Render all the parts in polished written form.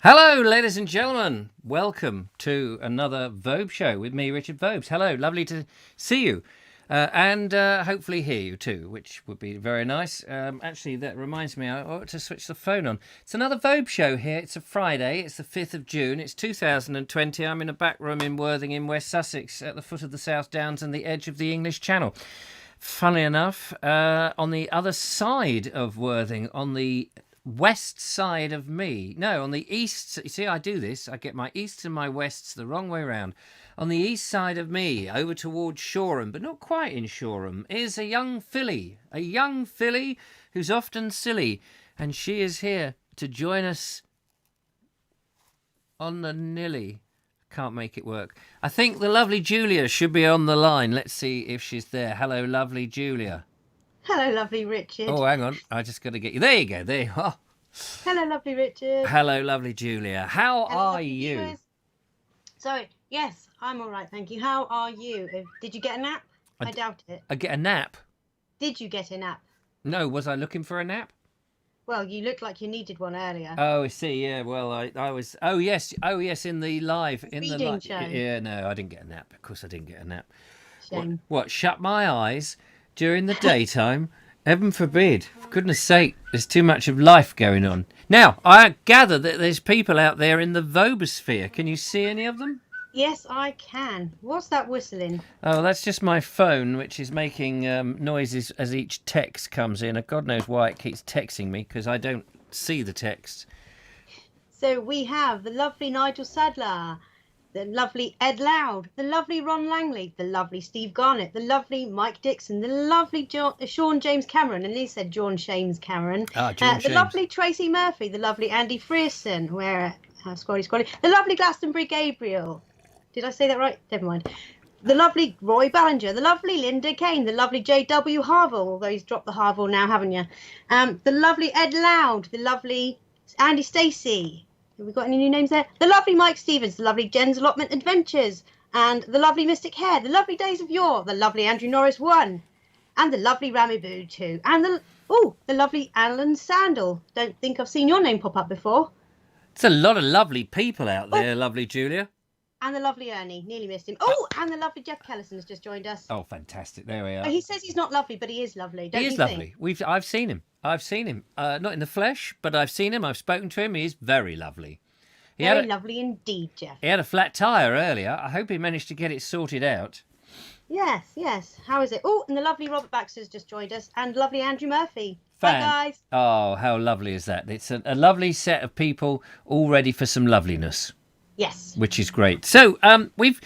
Hello, ladies and gentlemen. Welcome to another Vobe show with me, Richard Vobes. Hello, lovely to see you and hopefully hear you too, which would be very nice. Actually, that reminds me, I ought to switch the phone on. It's another Vobe show here. It's a Friday. It's the 5th of June. It's 2020. I'm in a back room in Worthing in West Sussex at the foot of the South Downs and the edge of the English Channel. Funnily enough, on the other side of Worthing, on the west side of me. No, on the east. You see, I do this. I get my easts and my wests the wrong way round. On the east side of me, over towards Shoreham, but not quite in Shoreham, is a young filly. A young filly who's often silly. And she is here to join us on the nilly. Can't make it work. I think the lovely Julia should be on the line. Let's see if she's there. Hello, lovely Julia. Hello, lovely Richard. Oh, hang on. I just got to get you. There you go. There you are. Hello, lovely Richard. Hello, lovely Julia. How are you? Viewers. Sorry. Yes, I'm all right, thank you. How are you? Did you get a nap? I doubt it. I get a nap? Did you get a nap? No, was I looking for a nap? Well, you looked like you needed one earlier. Oh, I see. Yeah. Well, I was. Oh yes. Oh yes. In the live. In the Reading show. Yeah. No, I didn't get a nap. Of course, I didn't get a nap. Shame. What? Shut my eyes during the daytime? Heaven forbid. For goodness sake, there's too much of life going on. Now, I gather that there's people out there in the Vobosphere. Can you see any of them? Yes, I can. What's that whistling? Oh, that's just my phone, which is making noises as each text comes in. God knows why it keeps texting me, because I don't see the text. So we have the lovely Nigel Sadler, the lovely Ed Loud, the lovely Ron Langley, the lovely Steve Garnett, the lovely Mike Dixon, the lovely Sean James Cameron, and he said John Shames Cameron, the lovely Tracy Murphy, the lovely Andy Frierson, Squaddy, the lovely Glastonbury Gabriel. Did I say that right? Never mind. The lovely Roy Ballinger, the lovely Linda Kane, the lovely J.W. Harville, although he's dropped the Harville now, haven't you? The lovely Ed Loud, the lovely Andy Stacey. Have we got any new names there? The lovely Mike Stevens, the lovely Jen's Allotment Adventures, and the lovely Mystic Hare, the lovely Days of Yore, the lovely Andrew Norris 1, and the lovely Ramiboo 2, and the lovely Alan Sandal. Don't think I've seen your name pop up before. It's a lot of lovely people out there, lovely Julia. And the lovely Ernie, nearly missed him. Oh, and the lovely Jeff Kellison has just joined us. Oh, fantastic! There we are. He says he's not lovely, but he is lovely. Don't he is lovely. I've seen him. Not in the flesh, but I've seen him. I've spoken to him. He is very lovely. Very lovely indeed, Jeff. He had a flat tyre earlier. I hope he managed to get it sorted out. Yes. How is it? Oh, and the lovely Robert Baxter's just joined us, and lovely Andrew Murphy. Hi, guys. Oh, how lovely is that? It's a lovely set of people all ready for some loveliness. Yes. Which is great. So, we've,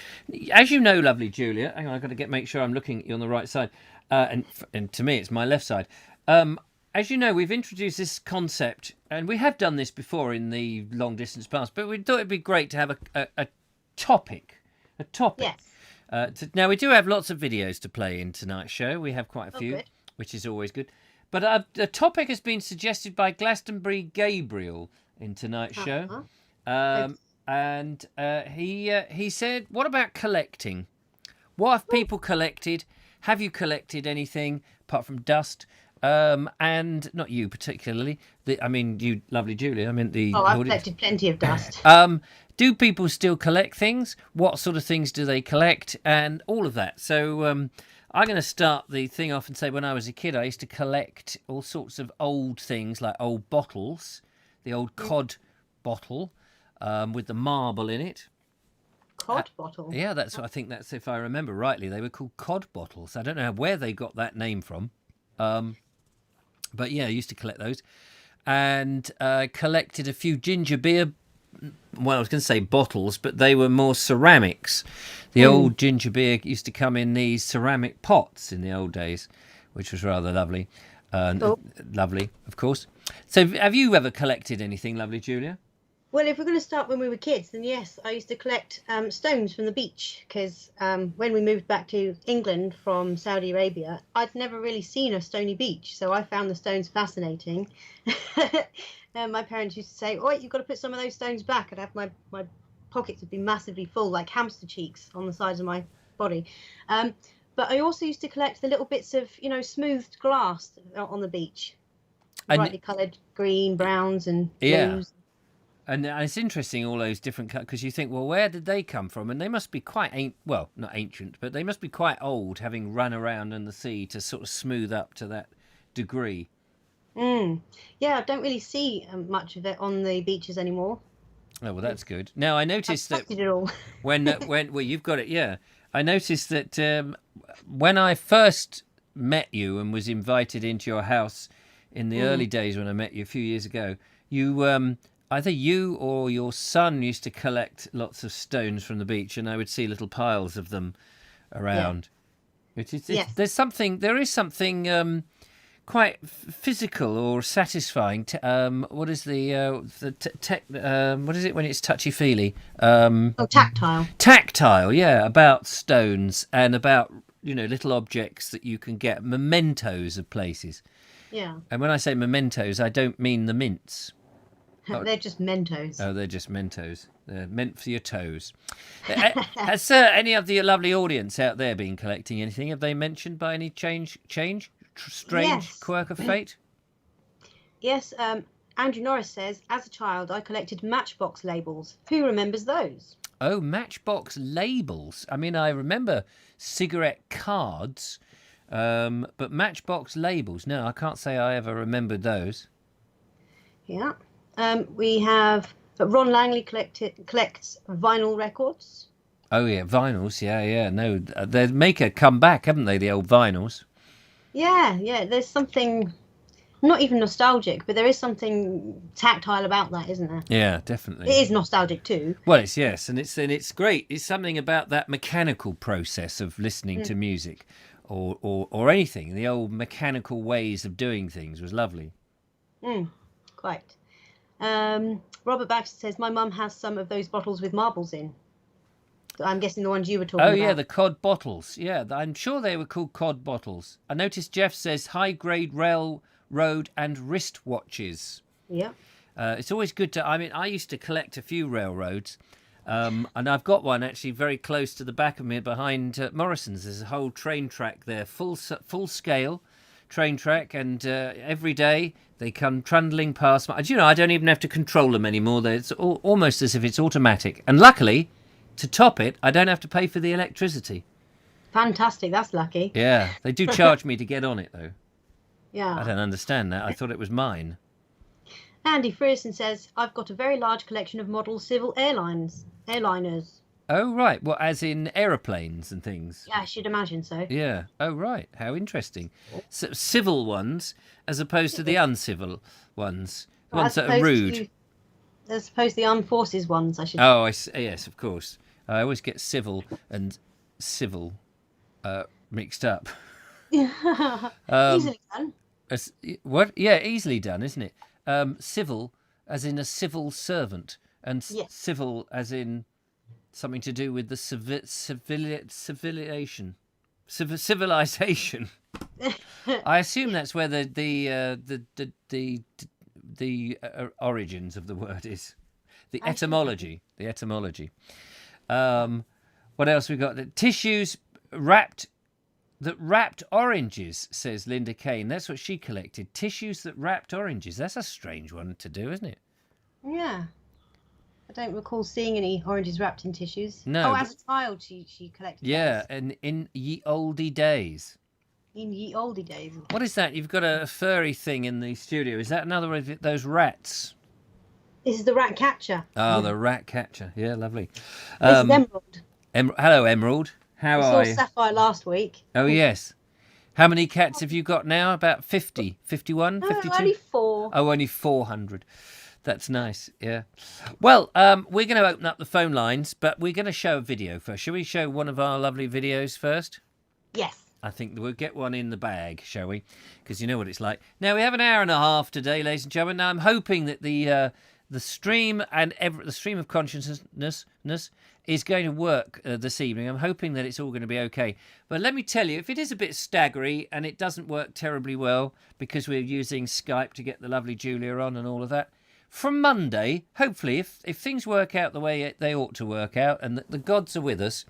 as you know, lovely Julia, hang on, I've got to make sure I'm looking at you on the right side. And to me, it's my left side. As you know, we've introduced this concept, and we have done this before in the long distance past, but we thought it'd be great to have a topic. Yes. Now, we do have lots of videos to play in tonight's show. We have quite a few, which is always good. But a topic has been suggested by Glastonbury Gabriel in tonight's show. And he said, what about collecting? What have people collected? Have you collected anything apart from dust? And not you particularly. You, lovely Julia. I've collected plenty of dust. Do people still collect things? What sort of things do they collect? And all of that. So I'm going to start the thing off and say when I was a kid, I used to collect all sorts of old things like old bottles, the old cod bottle. With the marble in it. Cod bottle? Yeah, I think that's, if I remember rightly, they were called cod bottles. I don't know where they got that name from. But yeah, I used to collect those. And collected a few ginger beer, well, I was going to say bottles, but they were more ceramics. The old ginger beer used to come in these ceramic pots in the old days, which was rather lovely. Lovely, of course. So have you ever collected anything, lovely Julia? Well, if we're going to start when we were kids, then yes, I used to collect stones from the beach because when we moved back to England from Saudi Arabia, I'd never really seen a stony beach. So I found the stones fascinating. And my parents used to say, "Oh, you've got to put some of those stones back." I'd have my pockets would be massively full, like hamster cheeks on the sides of my body. But I also used to collect the little bits of, smoothed glass on the beach. Brightly coloured green, browns and blues. And it's interesting, all those different because you think, well, where did they come from? And they must be quite well, not ancient, but they must be quite old, having run around in the sea to sort of smooth up to that degree. Yeah, I don't really see much of it on the beaches anymore. Oh, well, that's good. Now, I noticed that it all. when well, you've got it, yeah. I noticed that when I first met you and was invited into your house in the early days when I met you a few years ago, you either you or your son used to collect lots of stones from the beach, and I would see little piles of them around. Yeah. There is something quite physical or satisfying. What is what is it when it's touchy feely? Tactile. Tactile, yeah. About stones and about little objects that you can get, mementos of places. Yeah. And when I say mementos, I don't mean the mints. They're just Mentos. Oh, they're just Mentos. They're meant for your toes. Has any of the lovely audience out there been collecting anything? Have they mentioned by any strange quirk of fate? Yes. Andrew Norris says, as a child, I collected Matchbox labels. Who remembers those? Oh, Matchbox labels. I mean, I remember cigarette cards, but Matchbox labels. No, I can't say I ever remembered those. Yeah. We have Ron Langley collects vinyl records. Oh yeah, vinyls. Yeah. No, they make a comeback, haven't they? The old vinyls. Yeah. There's something, not even nostalgic, but there is something tactile about that, isn't there? Yeah, definitely. It is nostalgic too. Well, and it's great. It's something about that mechanical process of listening to music, or anything. The old mechanical ways of doing things was lovely. Quite. Robert Baxter says, my mum has some of those bottles with marbles in. I'm guessing the ones you were talking about. Oh, yeah, the cod bottles. Yeah, I'm sure they were called cod bottles. I noticed Jeff says high-grade railroad and wristwatches. Yeah. It's always good to... I mean, I used to collect a few railroads, and I've got one actually very close to the back of me behind Morrison's. There's a whole train track there, full-scale train track, and every day they come trundling past. I don't even have to control them anymore. It's almost as if it's automatic. And luckily, to top it, I don't have to pay for the electricity. Fantastic, that's lucky. Yeah, they do charge me to get on it, though. Yeah. I don't understand that. I thought it was mine. Andy Frierson says, I've got a very large collection of model civil airliners. Oh, right. Well, as in aeroplanes and things. Yeah, I should imagine so. Yeah. Oh, right. How interesting. So, civil ones as opposed to the uncivil ones. Ones that are rude. As opposed to the armed forces ones, I should say. Oh, yes, of course. I always get civil and civil mixed up. Easily done. What? Yeah, easily done, isn't it? Civil as in a civil servant, and civil as in something to do with the civilization. I assume that's where the origins of the word is. The etymology. What else we got? The tissues wrapped oranges, says Linda Kane. That's what she collected. Tissues that wrapped oranges. That's a strange one to do, isn't it? Yeah. I don't recall seeing any oranges wrapped in tissues. No. Oh, as a child she collected Yeah, those. and in ye olde days. In ye olde days. What is that? You've got a furry thing in the studio. Is that another of those rats? This is the rat catcher. Oh, the rat catcher. Yeah, lovely. This is Emerald. Hello, Emerald. How are you? I saw Sapphire last week. Oh, yes. How many cats have you got now? About 50? 51? 52? Only 4. Oh, only 400. That's nice, yeah. Well, we're going to open up the phone lines, but we're going to show a video first. Shall we show one of our lovely videos first? Yes. I think we'll get one in the bag, shall we? Because you know what it's like. Now, we have an hour and a half today, ladies and gentlemen. Now, I'm hoping that the stream and the stream of consciousness is going to work this evening. I'm hoping that it's all going to be okay. But let me tell you, if it is a bit staggery and it doesn't work terribly well because we're using Skype to get the lovely Julia on and all of that, from Monday, hopefully, if things work out the way they ought to work out and the gods are with us,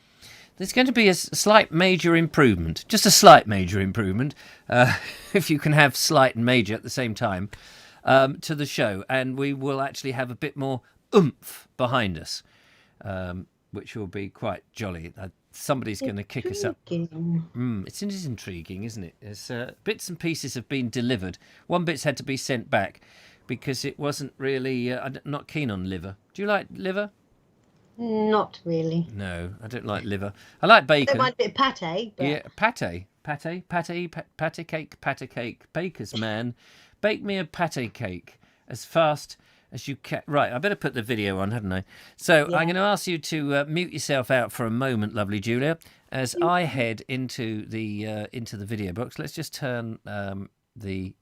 there's going to be a slight major improvement. Just a slight major improvement, if you can have slight and major at the same time, to the show. And we will actually have a bit more oomph behind us, which will be quite jolly. Somebody's going to kick us up. It is intriguing, isn't it? There's, bits and pieces have been delivered. One bit's had to be sent back because it wasn't really... I'm not keen on liver. Do you like liver? Not really. No, I don't like liver. I like bacon. I don't mind a bit of pate. But... Yeah, pate cake. Baker's man, bake me a pate cake as fast as you can. Right, I better put the video on, hadn't I? So yeah. I'm going to ask you to mute yourself out for a moment, lovely Julia, as I head into the video box. Let's just turn the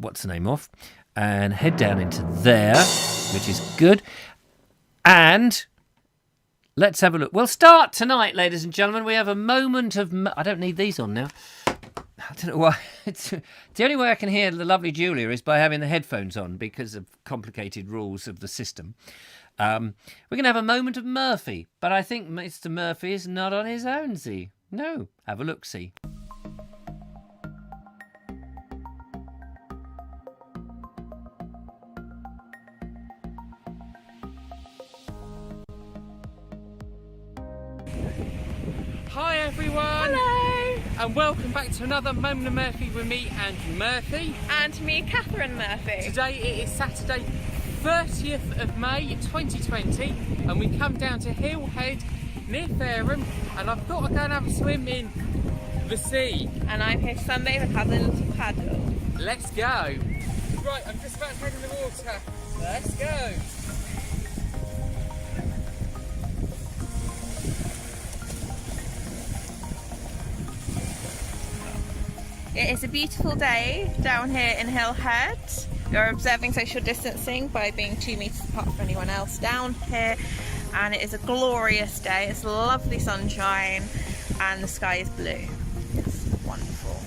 what's the name off and head down into there, which is good. And let's have a look. We'll start tonight, ladies and gentlemen. We have a moment of... I don't need these on now. I don't know why. The only way I can hear the lovely Julia is by having the headphones on because of complicated rules of the system. We're going to have a moment of Murphy, but I think Mr. Murphy is not on his own, see? No. Have a look, see. Hi everyone! Hello! And welcome back to another Moment of Murphy with me, Andrew Murphy. And me, Catherine Murphy. Today it is Saturday, 30th of May 2020, and we come down to Hill Head near Fareham, and I thought I'd go and have a swim in the sea. And I'm here to sunbathe and have a little paddle. Let's go! Right, I'm just about to head in the water. Let's go! It is a beautiful day down here in Hill Head. We're observing social distancing by being 2 metres apart from anyone else down here, and it is a glorious day. It's lovely sunshine and the sky is blue. It's wonderful.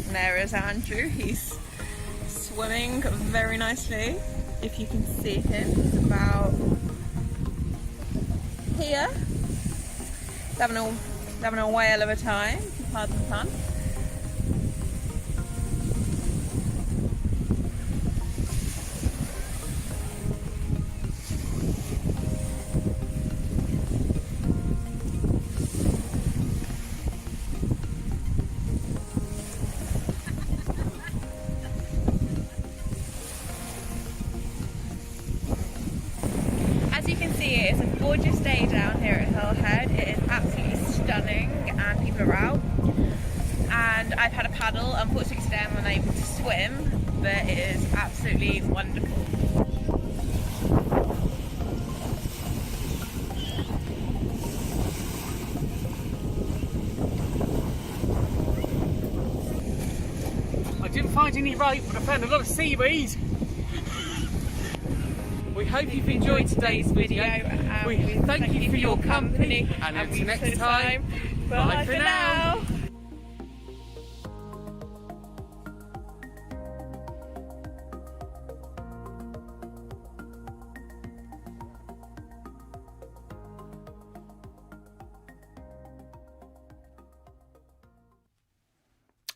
And there is Andrew. He's swimming very nicely. If you can see him, he's about here. He's having a whale of a time, pardon the pun. It's a gorgeous day down here at Hill Head. It is absolutely stunning and people are out. And I've had a paddle. Unfortunately today I'm unable to swim, but it is absolutely wonderful. I didn't find any rope, but I found a lot of seaweed. We hope you've enjoyed today's video. We thank you for your company, and until next time, bye for now.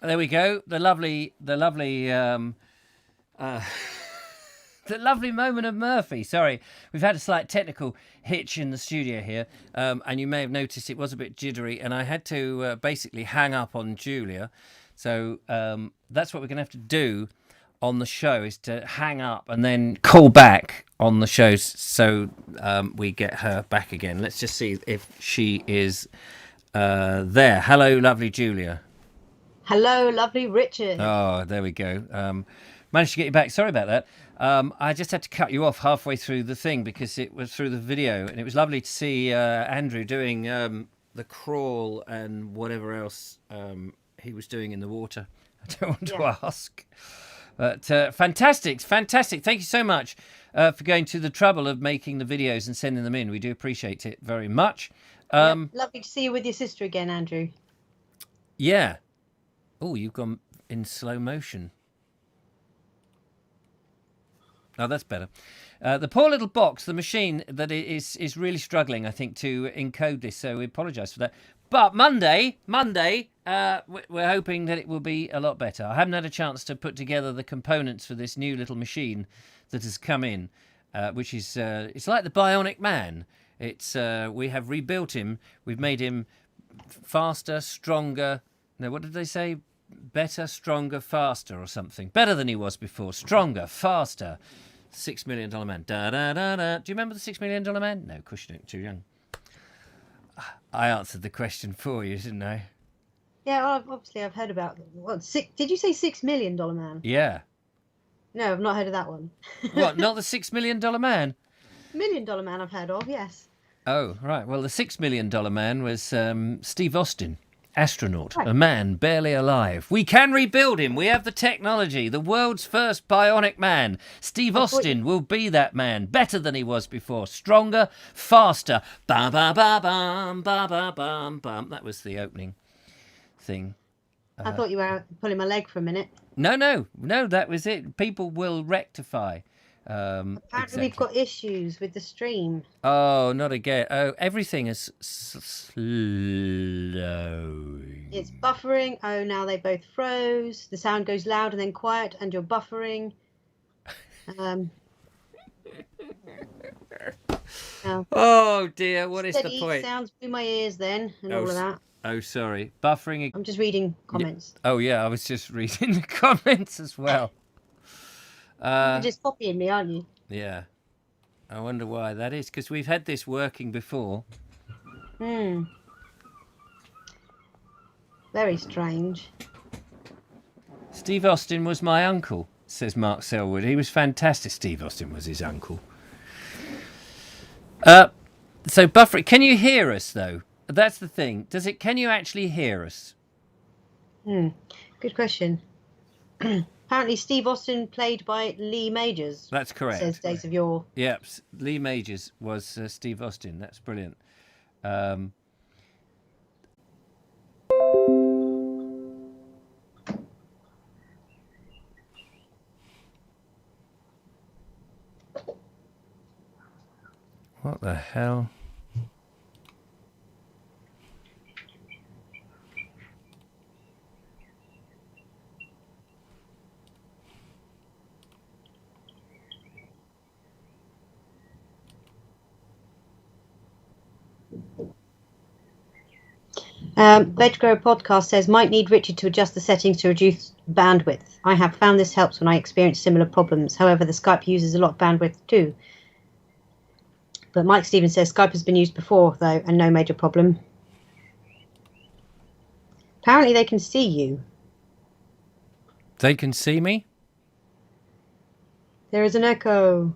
There we go. The lovely the lovely moment of Murphy. Sorry, we've had a slight technical hitch in the studio here, and you may have noticed it was a bit jittery, and I had to basically hang up on Julia. So that's what we're going to have to do on the show, is to hang up and then call back on the show so we get her back again. Let's just see if she is there. Hello, lovely Julia. Hello, lovely Richard. Oh, there we go. Managed to get you back. Sorry about that. I just had to cut you off halfway through the thing because it was through the video, and it was lovely to see Andrew doing the crawl and whatever else he was doing in the water. I don't want to ask. But fantastic. Thank you so much for going to the trouble of making the videos and sending them in. We do appreciate it very much. Lovely to see you with your sister again, Andrew. Yeah. Oh, you've gone in slow motion. Oh, that's better. The poor little box, the machine that is really struggling, I think, to encode this. So we apologise for that. But Monday, we're hoping that it will be a lot better. I haven't had a chance to put together the components for this new little machine that has come in. which is it's like the Bionic Man. It's we have rebuilt him. We've made him faster, stronger. No, what did they say? Better, stronger, faster, or something. Better than he was before. Stronger, faster. $6 million man. Da da da da. Do you remember the $6 million man? No, of course you don't. Too young. I answered the question for you, didn't I? Yeah, well, obviously I've heard about did you say $6 million man? Yeah. No, I've not heard of that one. What? Not the $6 million man? $1 million man I've heard of, yes. Oh, right. Well, the $6 million man was Steve Austin, astronaut, Right. a man barely alive. We can rebuild him. We have the technology. The world's first bionic man. Steve Austin will be that man, better than he was before, stronger, faster. Bam, bam, bam, bam, bam, bam, bam, bam. That was the opening thing. I thought you were pulling my leg for a minute. No, that was it. People will rectify. Apparently we've got issues with the stream. Oh, not again. Oh, everything is slow. It's buffering. Oh, now they both froze. The sound goes loud and then quiet, and you're buffering. Oh dear, what is the Steady point? sounds through my ears then, and all of that. Oh, sorry. Buffering. I'm just reading comments. Oh, yeah, I was just reading the comments as well. You're just copying me, aren't you? Yeah. I wonder why that is, because we've had this working before. Very strange. Steve Austin was my uncle, says Mark Selwood. He was fantastic. Steve Austin was his uncle. So buffering. Can you hear us, though? That's the thing. Can you actually hear us? Good question. Apparently Steve Austin played by Lee Majors. That's correct. Says Days of Yore. Yep, Lee Majors was Steve Austin. That's brilliant. What the hell? Veg Grower Podcast says, might need Richard to adjust the settings to reduce bandwidth. I have found this helps when I experience similar problems. However, the Skype uses a lot of bandwidth too. But Mike Stevens says Skype has been used before, though, and no major problem. Apparently they can see you. They can see me? There is an echo.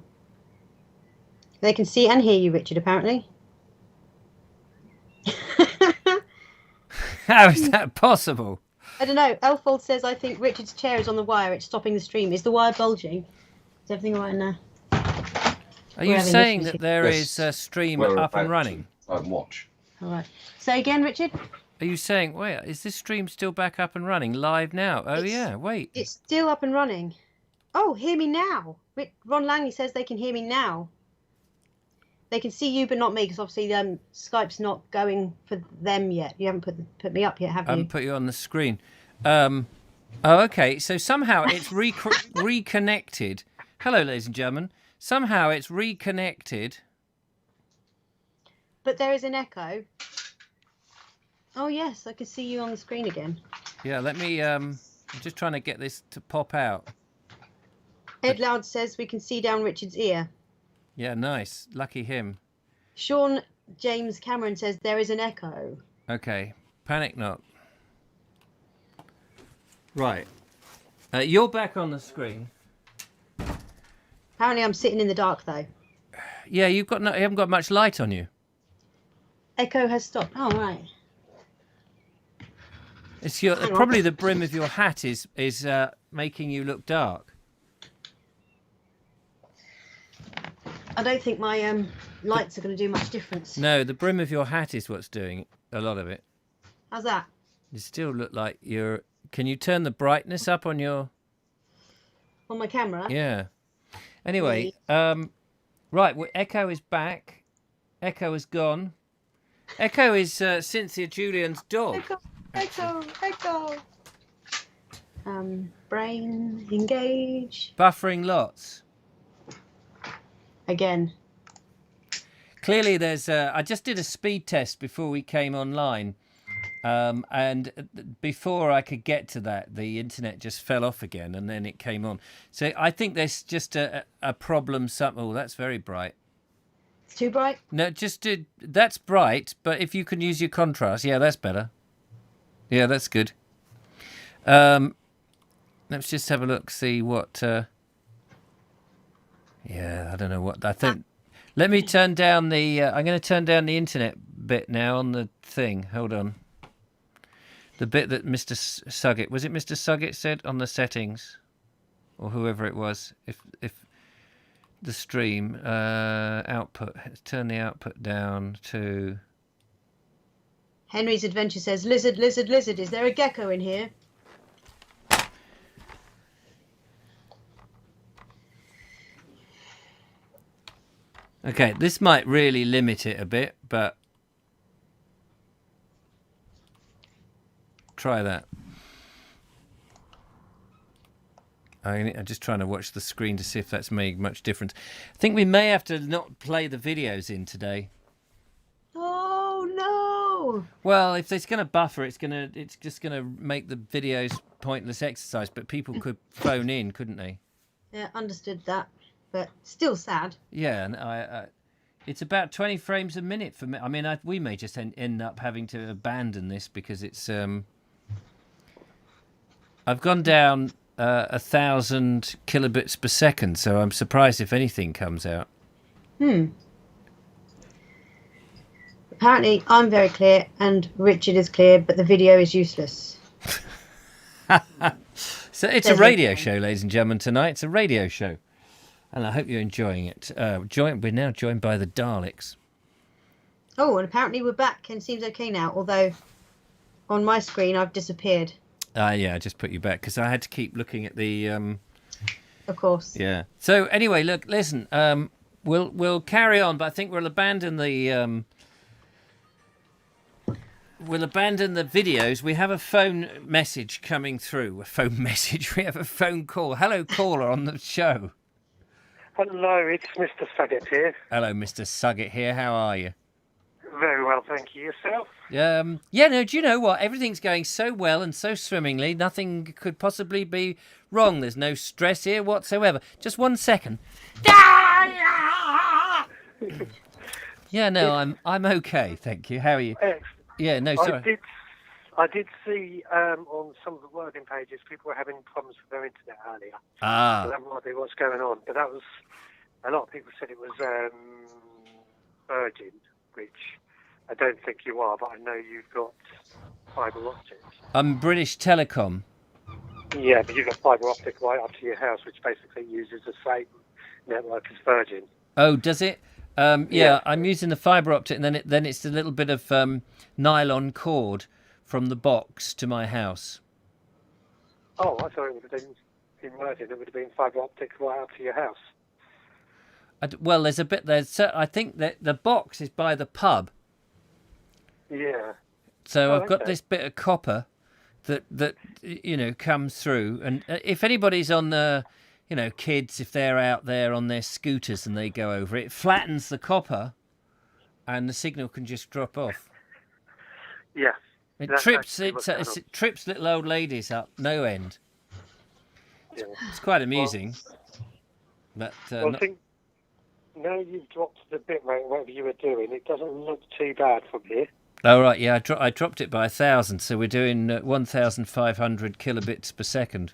They can see and hear you, Richard, apparently. How is that possible? I don't know. Elfold says, I think Richard's chair is on the wire. It's stopping the stream. Is the wire bulging? Is everything all right now? Are you saying that there is a stream up and running? Watch. All right. Say again, Richard? Are you saying, wait, is this stream still back up and running live now? Oh, yeah, wait. It's still up and running. Oh, hear me now. Ron Langley says they can hear me now. They can see you, but not me, because obviously Skype's not going for them yet. You haven't put me up yet, have you? I haven't put you on the screen. Oh, okay. So somehow it's reconnected. Hello, ladies and gentlemen. Somehow it's reconnected. But there is an echo. Oh, yes, I can see you on the screen again. Yeah, let me... I'm just trying to get this to pop out. Ed Loud says we can see down Richard's ear. Yeah, nice. Lucky him. Sean James Cameron says there is an echo. Okay, panic not. Right. You're back on the screen. Apparently I'm sitting in the dark, though. Yeah, you haven't got much light on you. Echo has stopped. Oh, right. It's probably the brim of your hat is making you look dark. I don't think my lights are going to do much difference. No, the brim of your hat is what's doing a lot of it. How's that? You still look like you're... Can you turn the brightness up on your... On my camera? Yeah. Anyway, right, well, Echo is back. Echo is gone. Echo is Cynthia Julian's dog. Echo. Brain engage. Buffering lots. again. Clearly, there's. I just did a speed test before we came online, and before I could get to that, the internet just fell off again, and then it came on. So I think there's just a problem. Oh, that's very bright. It's too bright? No, that's bright, but if you can use your contrast, yeah, that's better. Yeah, that's good. Let's just have a look, see what. Yeah, I don't know what I think. Let me turn down the. I'm going to turn down the internet bit now on the thing. Hold on. The bit that Mr. Suggett, was it Mr. Suggett said on the settings, or whoever it was? If the stream output, turn the output down to. Henry's Adventure says, lizard, lizard, lizard. Is there a gecko in here? Okay, this might really limit it a bit, but try that. I'm just trying to watch the screen to see if that's made much difference. I think we may have to not play the videos in today. Oh no! Well, if it's going to buffer, it's just going to make the videos pointless exercise. But people could phone in, couldn't they? Yeah, understood that, but still sad. Yeah, and it's about 20 frames a minute for me. I mean, we may just end up having to abandon this because it's. I've gone down 1,000 kilobits per second, so I'm surprised if anything comes out. Apparently, I'm very clear and Richard is clear, but the video is useless. So it's a radio show, ladies and gentlemen, tonight. It's a radio show. And I hope you're enjoying it. We're now joined by the Daleks. Oh, and apparently we're back and seems okay now, although on my screen I've disappeared. Yeah, I just put you back because I had to keep looking at the... Of course. Yeah. So anyway, look, listen, we'll carry on, but I think we'll abandon the... We'll abandon the videos. We have a phone message coming through. A phone message. We have a phone call. Hello, caller on the show. Hello, it's Mr. Suggett here. Hello, Mr. Suggett here. How are you? Very well, thank you. Yourself? Yeah, no, do you know what? Everything's going so well and so swimmingly. Nothing could possibly be wrong. There's no stress here whatsoever. Just 1 second. Yeah, no, I'm okay, thank you. How are you? Excellent. Yeah, no, sorry. I did see on some of the working pages people were having problems with their internet earlier. So that might be what's going on. But that was a lot of people said it was Virgin, which I don't think you are, but I know you've got fibre optics. I'm British Telecom. Yeah, but you've got fibre optic right up to your house, which basically uses the same network as Virgin. Oh, does it? Yeah, I'm using the fibre optic, and then it's a little bit of nylon cord from the box to my house. Oh, I thought it would have been in Virgin. It would have been fibre optic right up to your house. Well, there's a bit there. So I think that the box is by the pub. Yeah. So I've got this bit of copper that comes through, and if anybody's on the, kids, if they're out there on their scooters and they go over it flattens the copper, and the signal can just drop off. Yeah. It trips little old ladies up no end. Yeah. It's quite amusing. But I think now you've dropped the bit rate, whatever you were doing, it doesn't look too bad from here. Oh, right, yeah, I dropped it by 1,000, so we're doing 1,500 kilobits per second.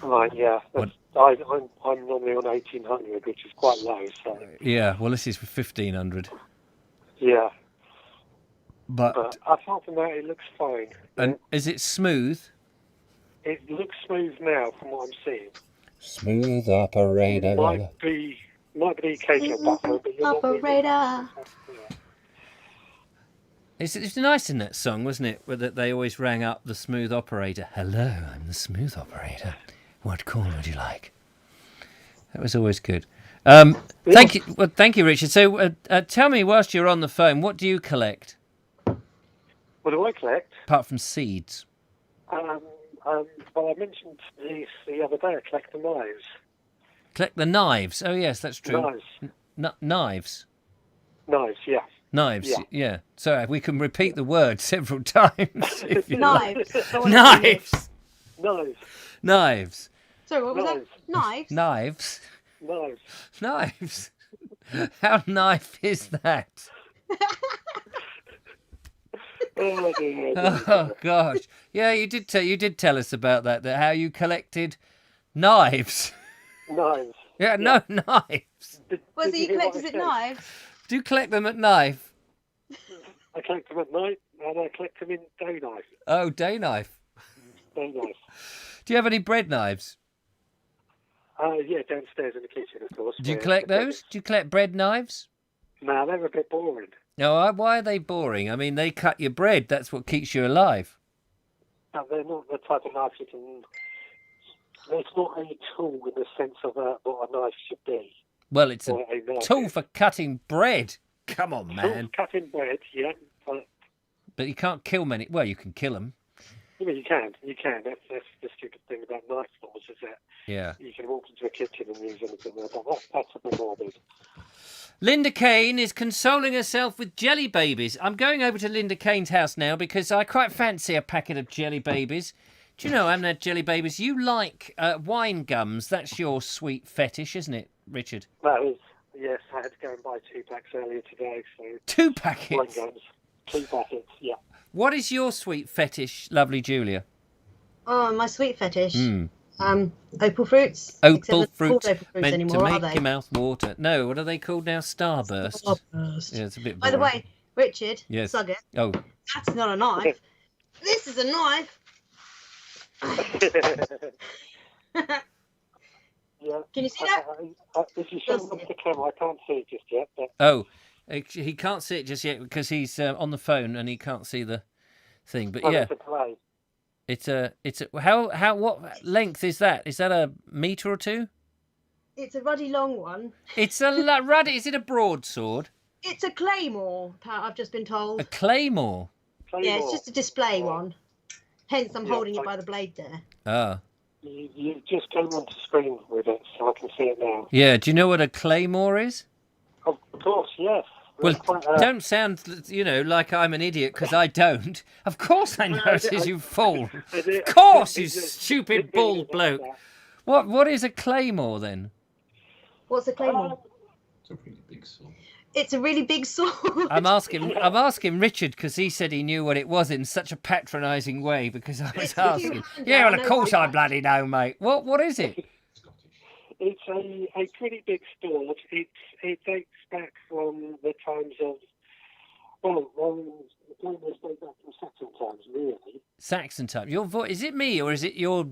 Right, yeah. I'm normally on 1,800, which is quite low. So. Yeah, well, this is for 1,500. Yeah. But apart from that, it looks fine. And is it smooth? It looks smooth now from what I'm seeing. Smooth operator. It might be the occasional buffer, but you're operator. Not It's nice in that song, wasn't it? That they always rang up the smooth operator. Hello, I'm the smooth operator. What call would you like? That was always good. Thank you. Well, thank you, Richard. So, tell me, whilst you're on the phone, what do you collect? What do I collect? Apart from seeds. Well, I mentioned this the other day. I collect the knives. Collect the knives. Oh, yes, that's true. Knives. Knives. Knives, yeah. Knives, yeah. So we can repeat the word several times. If you Knives. Knives. Knives. Knives. Sorry, what was that? Knives? Knives. Knives. Knives. How knife is that? Oh, dear. Oh gosh. Yeah, you did tell us about that how you collected knives. Knives. Yeah, no knives. Was he collected at knives? Do you collect them at knife? I collect them at night, and I collect them in day knife. Oh, day knife. Day knife. Do you have any bread knives? Yeah, downstairs in the kitchen, of course. Do you collect those? Do you collect bread knives? No, they're a bit boring. No, why are they boring? I mean, they cut your bread. That's what keeps you alive. No, they're not the type of knife you can... It's not a tool in the sense of what a knife should be. Well, it's a tool for cutting bread. Come on, man. Cutting bread, yeah. But you can't kill many. Well, you can kill them. I mean, you can. That's the stupid thing about knife laws, is that you can walk into a kitchen and use anything there. But that's a bit morbid. Linda Kane is consoling herself with jelly babies. I'm going over to Linda Kane's house now because I quite fancy a packet of jelly babies. Do you know, I haven't had jelly babies. You like wine gums. That's your sweet fetish, isn't it, Richard? That is, yes. I had to go and buy 2 packs earlier today. So 2 packets? Wine gums. 2 packets, yeah. What is your sweet fetish, lovely Julia? Oh, my sweet fetish. Opal fruits. Opal fruits. Opal fruits meant anymore, to are make they? your mouth water. No, what are they called now? Starburst. Starburst. Yeah, it's a bit boring. By the way, Richard, Yes. Sugget, Oh. that's not a knife. This is a knife. Yeah. Can you see that? If you show me the camera, I can't see it just yet. But... Oh, he can't see it just yet because he's on the phone and he can't see the thing. But yeah, it's a what length is that? Is that a metre or 2? It's a ruddy long one. It's a ruddy. Is it a broadsword? It's a claymore. I've just been told. A claymore. Yeah, it's just a display one. Hence, I'm holding it by the blade there. Ah. You just came onto screen with it, so I can see it now. Yeah. Do you know what a claymore is? Of course, yes. Well, don't sound, like I'm an idiot, because I don't. Of course I know it is, you fool. Of course, you stupid bald bloke. What is a claymore, then? What's a claymore? It's a really big sword. It's a really big sword. I'm asking Richard, because he said he knew what it was in such a patronising way, because I was asking. Yeah, well, of course I bloody know, mate. What is it? It's a pretty big sword. It dates back from the times of, the claymores date back from Saxon times, really. Saxon times. Your voice, is it me or is it your?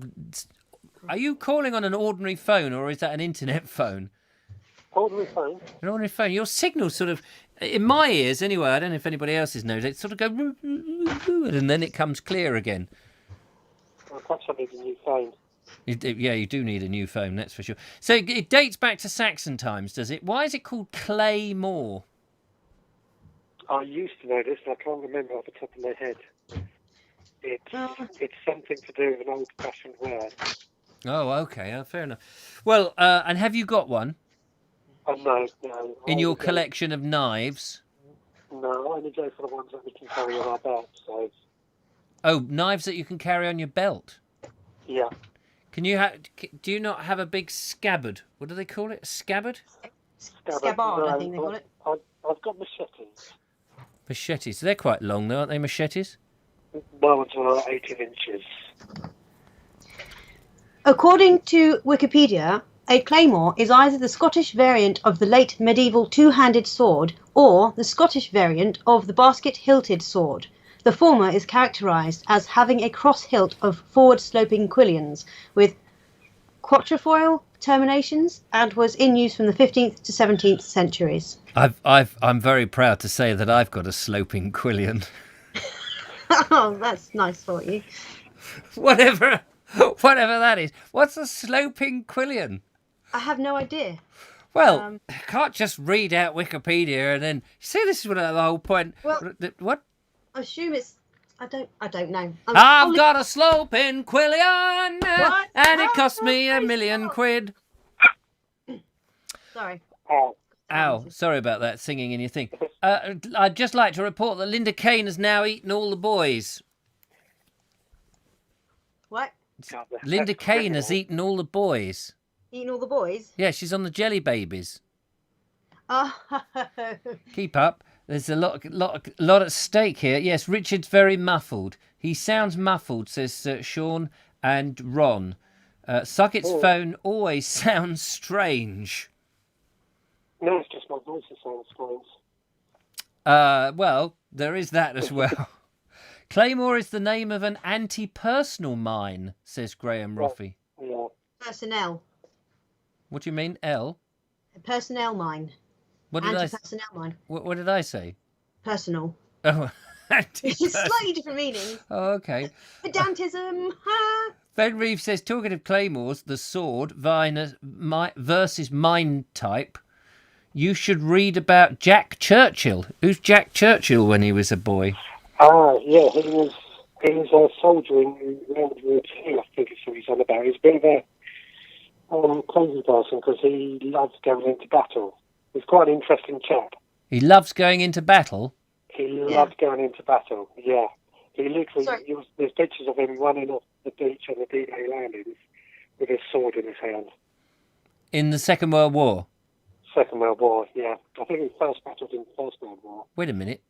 Are you calling on an ordinary phone or is that an internet phone? Ordinary phone. An ordinary phone. Your signal sort of, in my ears anyway. I don't know if anybody else's knows. It sort of go, and then it comes clear again. Well, perhaps I need a new phone. Yeah, you do need a new phone, that's for sure. So it dates back to Saxon times, does it? Why is it called claymore? I used to know this, and I can't remember off the top of my head. It's something to do with an old-fashioned word. Oh, okay, fair enough. Well, and have you got one? No. In your collection of knives? No, I only go for the ones that we can carry on our belt. So. Oh, knives that you can carry on your belt? Yeah. Do you not have a big scabbard? What do they call it? A scabbard? Scabbard, no, I think they call it. I've got machetes. Machetes. They're quite long, though, aren't they, machetes? My ones are 18 inches. According to Wikipedia, a claymore is either the Scottish variant of the late medieval two-handed sword or the Scottish variant of the basket-hilted sword. The former is characterised as having a cross hilt of forward-sloping quillions with quatrefoil terminations and was in use from the 15th to 17th centuries. I'm very proud to say that I've got a sloping quillion. Oh, that's nice for you. Whatever that is. What's a sloping quillion? I have no idea. Well, I can't just read out Wikipedia and then see. This is what the whole point. Well, what? I assume it's. I don't know. I've got a sloping quillion, What? and it cost me £1 million. Sorry. Oh, Ow, sorry about that, singing in your thing. I'd just like to report that Linda Kane has now eaten all the boys. What? God, Linda that's Kane has criminal. eaten all the boys. Eating all the boys? Yeah, she's on the Jelly Babies. Oh. Keep up. There's a lot at stake here. Yes, Richard's very muffled. He sounds muffled, says Sean and Ron. Suckett's phone always sounds strange. No, it's just my voice that sounds strange. Well, there is that as well. Claymore is the name of an anti-personal mine, says Graham Roffey. Yeah. Personnel. What do you mean, L? Personnel mine. What did I? Anti-personnel mine. What did I say? Personal. Oh, It's slightly different meanings. Oh, okay. Pedantism. Ha! Ben Reeves says, talking of claymores, the sword versus mine type. You should read about Jack Churchill. Who's Jack Churchill when he was a boy? Yeah, he was a soldier in World War II, I think it's what he's on about. He's a bit of a crazy person because he loves going into battle. He's quite an interesting chap. He loves going into battle. He loves going into battle, yeah. He literally, Sorry. there's pictures of him running off the beach on the D-Day landings with his sword in his hand. In the Second World War. Second World War, yeah. I think he first battled in the First World War. Wait a minute.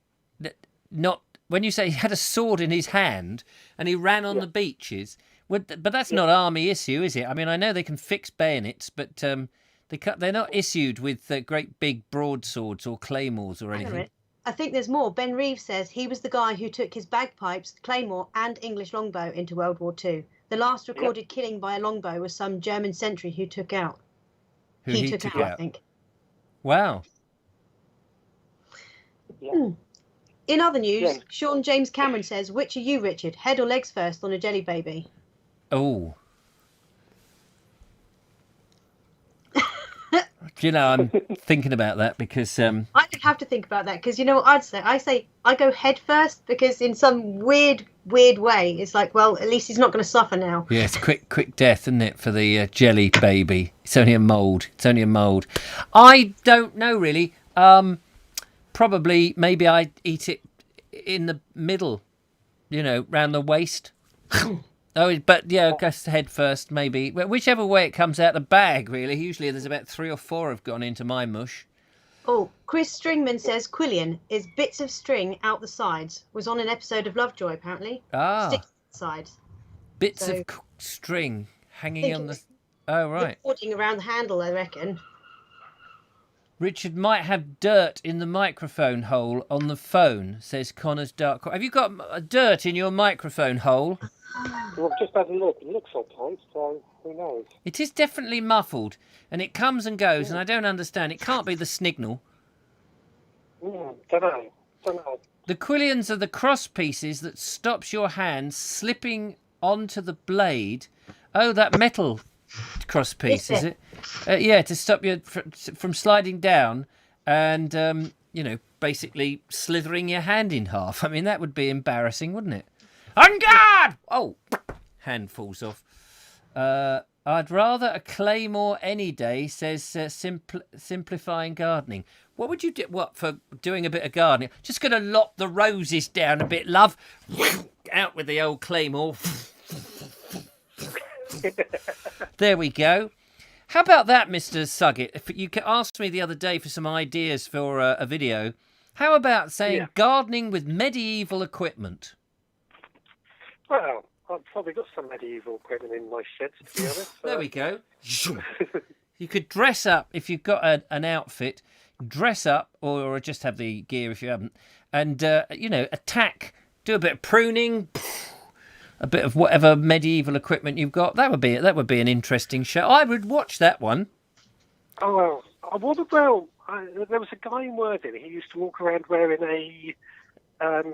Not when you say he had a sword in his hand and he ran on the beaches. But that's not army issue, is it? I mean, I know they can fix bayonets, but they're not issued with great big broadswords or claymores or anything. I think there's more. Ben Reeves says he was the guy who took his bagpipes, claymore, and English longbow into World War II. The last recorded killing by a longbow was some German sentry who took out. Who he took out, I think. Wow. Yeah. In other news, Sean James Cameron says, which are you, Richard? Head or legs first on a jelly baby? Oh. Do you know, I'm thinking about that because... I don't have to think about that because you know what I'd say? I say I go head first because in some weird way, it's like, well, at least he's not going to suffer now. Yeah, it's quick death, isn't it, for the jelly baby? It's only a mould. I don't know, really. Probably, maybe I'd eat it in the middle, round the waist. Oh, but yeah, I guess head first, maybe. Whichever way it comes out the bag, really. Usually there's about 3 or 4 have gone into my mush. Oh, Chris Stringman says Quillian is bits of string out the sides. Was on an episode of Lovejoy, apparently. Sticks to the sides. Bits of string hanging on the... Oh, right. Cording around the handle, I reckon. Richard might have dirt in the microphone hole on the phone, says Connor's Dark. Have you got dirt in your microphone hole? Well, I've just had a look. It looks okay, so who knows? It is definitely muffled, and it comes and goes, and I don't understand. It can't be the snignal. Don't know. The quillions are the cross pieces that stops your hand slipping onto the blade. Oh, that metal cross piece, is it? Yeah, to stop you from sliding down and, basically slithering your hand in half. I mean, that would be embarrassing, wouldn't it? On guard! Oh, hand falls off. I'd rather a claymore any day, says Simplifying Gardening. What would you do? What, for doing a bit of gardening? Just going to lop the roses down a bit, love. Out with the old claymore. There we go. How about that, Mr. Suggett? If you asked me the other day for some ideas for a video, how about saying gardening with medieval equipment? Well, I've probably got some medieval equipment in my shed, to be honest. There we go. You could dress up, if you've got an outfit, dress up, or just have the gear if you haven't, and, attack, do a bit of pruning, a bit of whatever medieval equipment you've got. That would be an interesting show. I would watch that one. Oh, well, what about... there was a guy in Worthing, he used to walk around wearing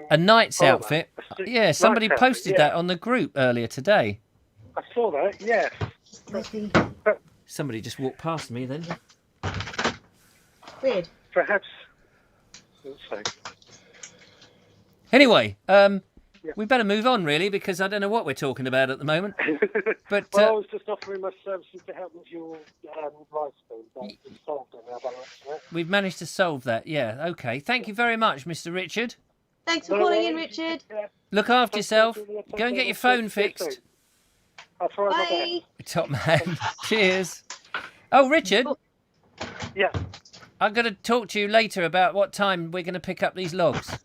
a knight's outfit. Yeah, somebody knight's posted outfit, that on the group earlier today. I saw that, yeah. Somebody just walked past me then. Weird. Perhaps... Anyway, We better move on, really, because I don't know what we're talking about at the moment. But Well, I was just offering my services to help with your rice spoon, but it's solved it now by the looks of it. we've managed to solve that. Yeah, okay. Thank you very much, Mr. Richard. Thanks for calling in, Richard. Look after yourself. Go and get your phone fixed. I'll try my Bye. Top man. Cheers. Oh, Richard, best. Yeah. I'm going to talk to you later about what time we're going to pick up these logs.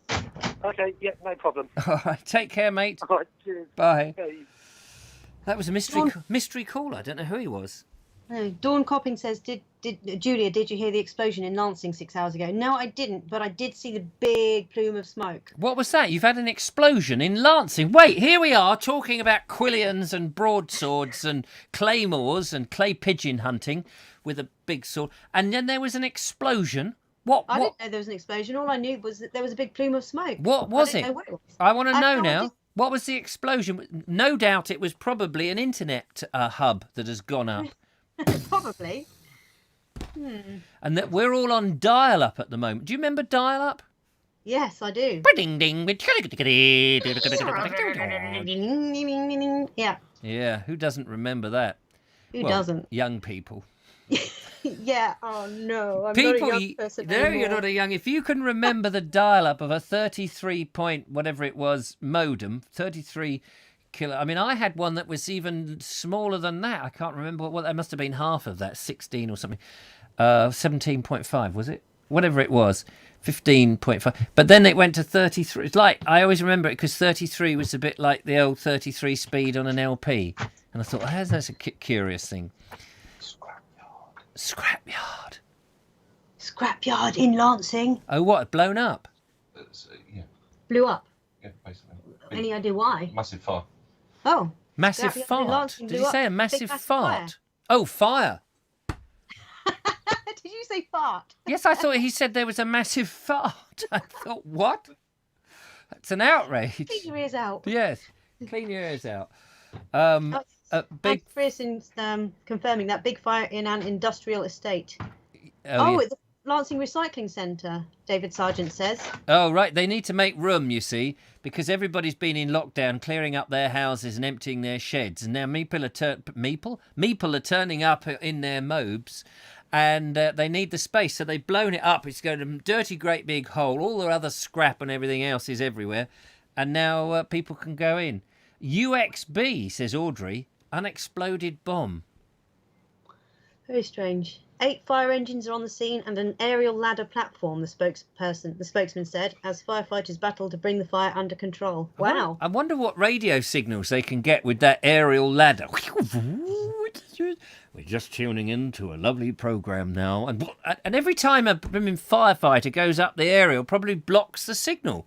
Okay, yeah, no problem. All right, take care, mate. All right, cheers. Bye. Okay. That was a mystery caller. I don't know who he was. No, Dawn Copping says, Julia, did you hear the explosion in Lansing 6 hours ago? No, I didn't, but I did see the big plume of smoke. What was that? You've had an explosion in Lansing. Wait, here we are talking about quillions and broadswords and claymores and clay pigeon hunting with a big sword. And then there was an explosion. I didn't know there was an explosion. All I knew was that there was a big plume of smoke. What was it? I want to know now. idea. What was the explosion? No doubt it was probably an internet hub that has gone up. Probably. And that we're all on dial-up at the moment. Do you remember dial-up? Yes, I do. Ding ding. Yeah. Yeah, who doesn't remember that? Who doesn't? Young people. Yeah. Oh no, I'm People, not a young person there anymore. you're not a young. If you can remember the dial-up of a 33 point whatever it was modem, 33 kilo. I mean, I had one that was even smaller than that. I can't remember what. That must have been half of that, 16 or something. 17.5 was it? Whatever it was, 15.5. But then it went to 33. It's like I always remember it because 33 was a bit like the old 33 speed on an LP, and I thought, oh, that's a curious thing. Scrapyard. Scrapyard in Lansing. Oh, what? Blown up? Yeah, Blew up. yeah, basically. Any idea why? Massive fire. Oh. Massive Scrapyard in fart. Lansing Did blew you up. say a Big massive massive fart? Oh, fire. Did you say fart? Yes, I thought he said there was a massive fart. I thought, what? That's an outrage. Keep your ears out. Yes, clean your ears out. Big Chris in confirming that big fire in an industrial estate. Oh, yeah. At the Lansing Recycling Centre, David Sargent says. Oh, right. They need to make room, you see, because everybody's been in lockdown, clearing up their houses and emptying their sheds. And now meeple are turning up in their mobes, and they need the space. So they've blown it up. It's got a dirty, great big hole. All the other scrap and everything else is everywhere. And now people can go in. UXB, says Audrey, unexploded bomb. Very strange. 8 fire engines are on the scene and an aerial ladder platform, the spokesman said, as firefighters battle to bring the fire under control. Wow. I wonder what radio signals they can get with that aerial ladder. We're just tuning in to a lovely programme now. And every time a firefighter goes up the aerial, probably blocks the signal.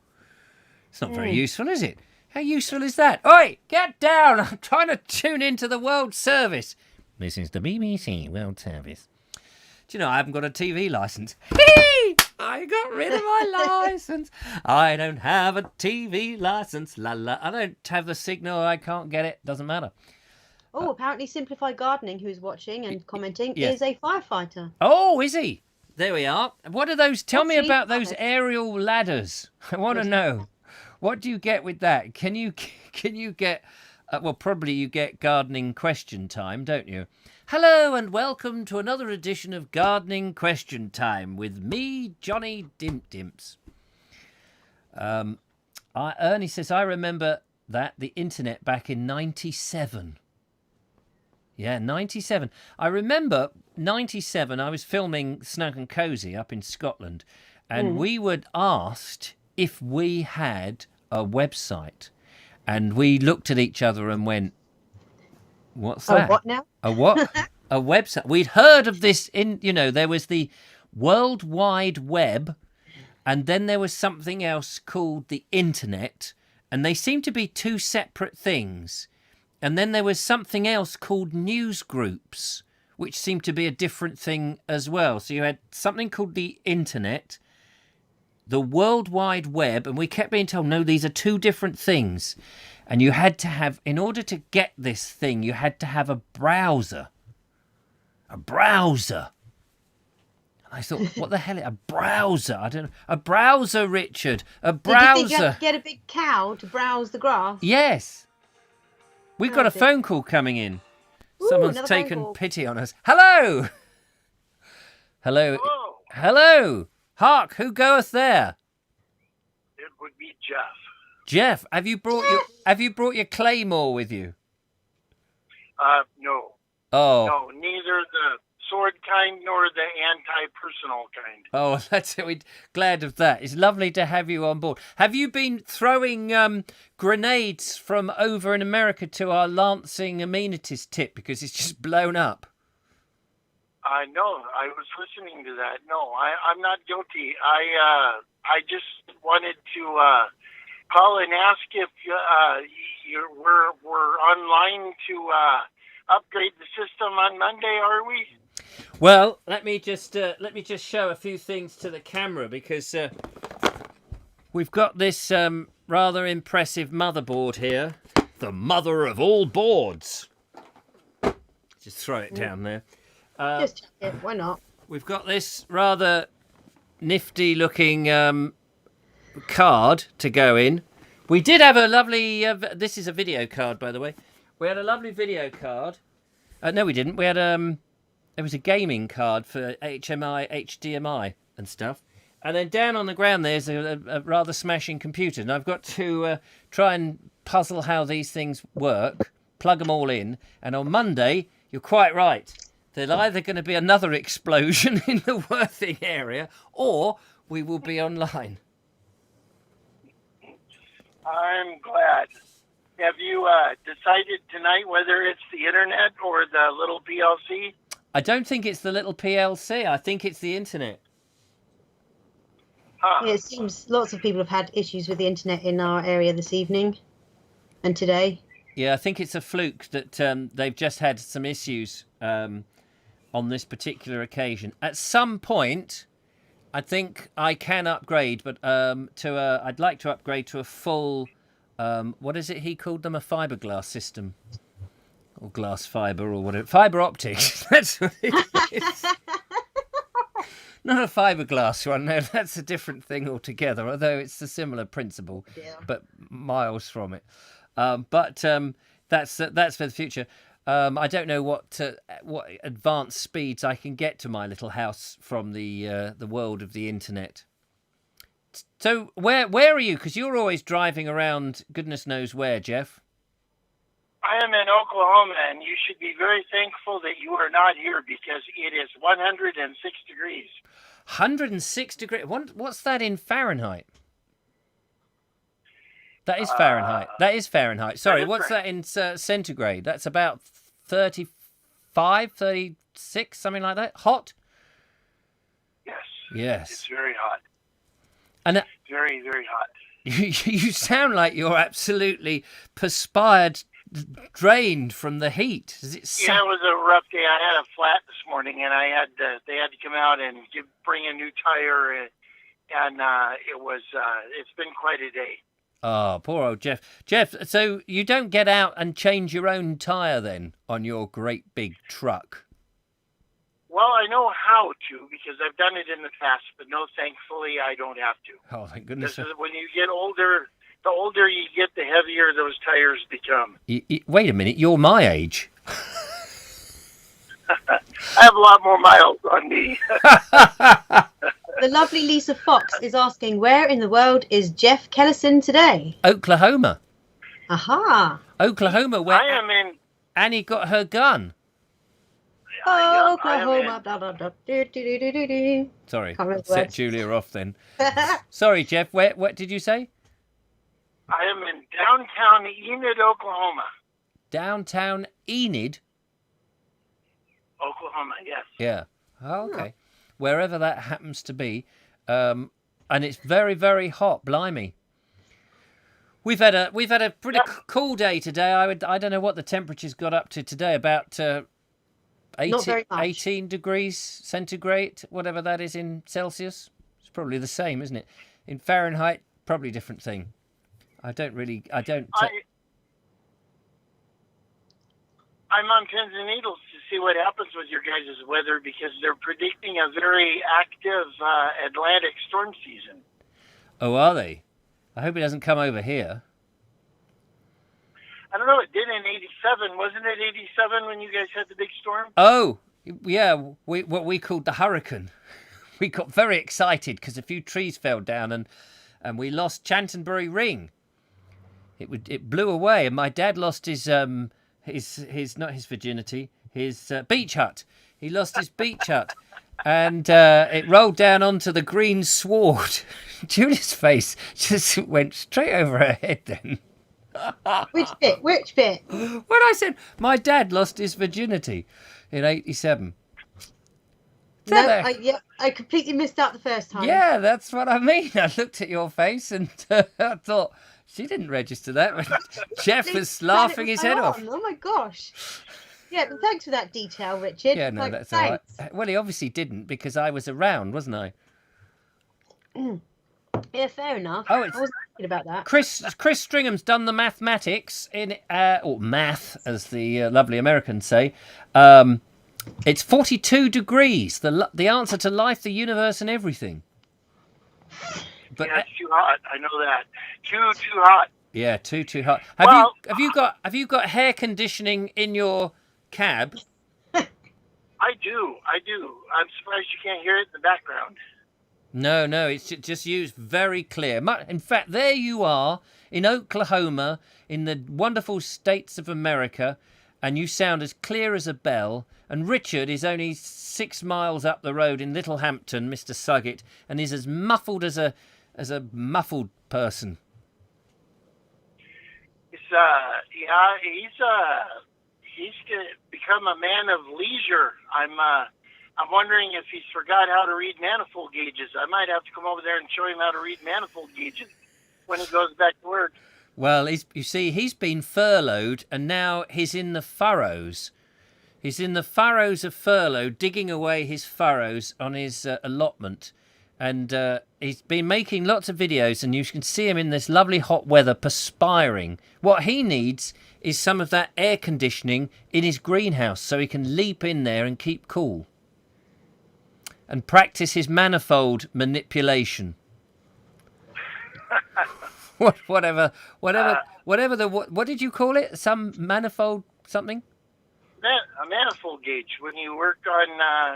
It's not very useful, is it? How useful is that? Oi, get down! I'm trying to tune into the World Service. This is the BBC World Service. Do you know, I haven't got a TV licence. I got rid of my licence. I don't have a TV licence. La la. I don't have the signal. I can't get it. Doesn't matter. Oh, apparently Simplified Gardening, who's watching and commenting, yes. is a firefighter. Oh, is he? There we are. What are those? Tell me What's he about those like? aerial ladders. I want to know. What do you get with that? Can you get... well, probably you get gardening question time, don't you? Hello and welcome to another edition of Gardening Question Time with me, Johnny Dimps. Ernie says, I remember the internet back in 97. Yeah, 97. I remember 97, I was filming Snug and Cozy up in Scotland, and we were asked if we had a website. And we looked at each other and went, what's that? Oh, what now? A what? A website. We'd heard of this there was the World Wide Web, and then there was something else called the Internet, and they seemed to be two separate things. And then there was something else called news groups, which seemed to be a different thing as well. So you had something called the Internet, the World Wide Web, and we kept being told, no, these are two different things. And you had to have, in order to get this thing, you had to have a browser. A browser. And I thought, what the hell? A browser? I don't know. A browser, Richard. A Did you think you browser. had to get a big cow to browse the grass? Yes. We've got a dear. phone call coming in. Ooh, Someone's another phone taken call. pity on us. Hello. Hello. Hello, Hello. Hark, who goeth there? it would be Jeff. Jeff, have you brought your claymore with you? No, Oh. no, neither the sword kind nor the anti-personal kind. Oh, that's it. We're glad of that. It's lovely to have you on board. Have you been throwing grenades from over in America to our Lansing amenities tip because it's just blown up? No, I was listening to that. No, I'm not guilty. I just wanted to call and ask if we're online to upgrade the system on Monday. Are we? Well, let me just show a few things to the camera because we've got this rather impressive motherboard here, the mother of all boards. Just throw it down there. Just check it. Why not? We've got this rather nifty-looking card to go in. We did have a lovely. This is a video card, by the way. We had a lovely video card. No, we didn't. We had There was a gaming card for HMI, HDMI, and stuff. And then down on the ground there's a rather smashing computer, and I've got to try and puzzle how these things work, plug them all in, and on Monday, you're quite right. There's either going to be another explosion in the Worthing area, or we will be online. I'm glad. Have you decided tonight whether it's the internet or the little PLC? I don't think it's the little PLC. I think it's the internet. Huh. Yeah, it seems lots of people have had issues with the internet in our area this evening and today. Yeah, I think it's a fluke that they've just had some issues on this particular occasion. At some point, I think I can upgrade, but I'd like to upgrade to a full. What is it he called them? A fiberglass system, or glass fiber, or whatever. Fiber optics. That's what it is. Not a fiberglass one. No, that's a different thing altogether. Although it's a similar principle, but miles from it. But that's for the future. I don't know what advanced speeds I can get to my little house from the world of the internet. So where are you? Because you're always driving around, goodness knows where, Jeff. I am in Oklahoma, and you should be very thankful that you are not here because it is 106 degrees. 106 degrees. What's that in Fahrenheit? That is Fahrenheit. That is Fahrenheit. Sorry, what's that in centigrade? That's about 35, 36, something like that. Hot? Yes. Yes. It's very hot. And Very, very hot. you sound like you're absolutely perspired, drained from the heat. Does it Yeah, it was a rough day. I had a flat this morning, and they had to come out and bring a new tire, and it's been quite a day. Oh, poor old Jeff. Jeff, so you don't get out and change your own tyre then on your great big truck? Well, I know how to because I've done it in the past, but no, thankfully, I don't have to. Oh, thank goodness. Because when you get older, the older you get, the heavier those tires become. Wait a minute, you're my age. I have a lot more miles on me. The lovely Lisa Fox is asking, where in the world is Jeff Kellison today? Oklahoma. Aha! Oklahoma, where I am in. Annie got her gun. Oh, I am Oklahoma. in. Blah, blah, blah. Do, do, do, do, do, do. Sorry, Can't remember the set words. Julia off then. Sorry, Jeff, what did you say? I am in downtown Enid, Oklahoma. Downtown Enid? Oklahoma, yes. Yeah. Oh, okay. Wherever that happens to be. And it's very, very hot, blimey. We've had a pretty cool day today. I don't know what the temperature's got up to today, about 18 degrees centigrade, whatever that is in Celsius. It's probably the same, isn't it? In Fahrenheit, probably a different thing. I'm on pins and needles to see what happens with your guys' weather because they're predicting a very active Atlantic storm season. Oh, are they? I hope it doesn't come over here. I don't know. It did in '87, wasn't it? '87 when you guys had the big storm. Oh, yeah. What we called the hurricane. We got very excited because a few trees fell down and we lost Chantonbury Ring. It blew away, and my dad lost his not his virginity, his beach hut. He lost his beach hut, and it rolled down onto the green sward. Julie's face just went straight over her head then. Which bit? Which bit? When I said my dad lost his virginity in '87. No, I completely missed out the first time. Yeah, that's what I mean. I looked at your face and I thought, she didn't register that. Jeff was laughing his head off. Oh my gosh. Yeah, but thanks for that detail, Richard. Yeah, no, that's all right. Well, he obviously didn't because I was around, wasn't I? Yeah, fair enough. Oh, I wasn't thinking about that. Chris Stringham's done the mathematics in, or math, as the lovely Americans say. It's 42 degrees, the answer to life, the universe, and everything. But yeah, it's too hot. I know that. Too hot. Yeah, too hot. Have you got hair conditioning in your cab? I do. I'm surprised you can't hear it in the background. No, it's just used very clear. In fact, there you are in Oklahoma, in the wonderful states of America, and you sound as clear as a bell. And Richard is only 6 miles up the road in Littlehampton, Mr. Suggett, and is as muffled as a muffled person. He's become a man of leisure. I'm wondering if he's forgot how to read manifold gauges. I might have to come over there and show him how to read manifold gauges when he goes back to work. Well, he's been furloughed, and now he's in the furrows. He's in the furrows of furlough, digging away his furrows on his allotment. And he's been making lots of videos, and you can see him in this lovely hot weather perspiring. What he needs is some of that air conditioning in his greenhouse so he can leap in there and keep cool. And practice his manifold manipulation. What did you call it? Some manifold something? A manifold gauge. When you work on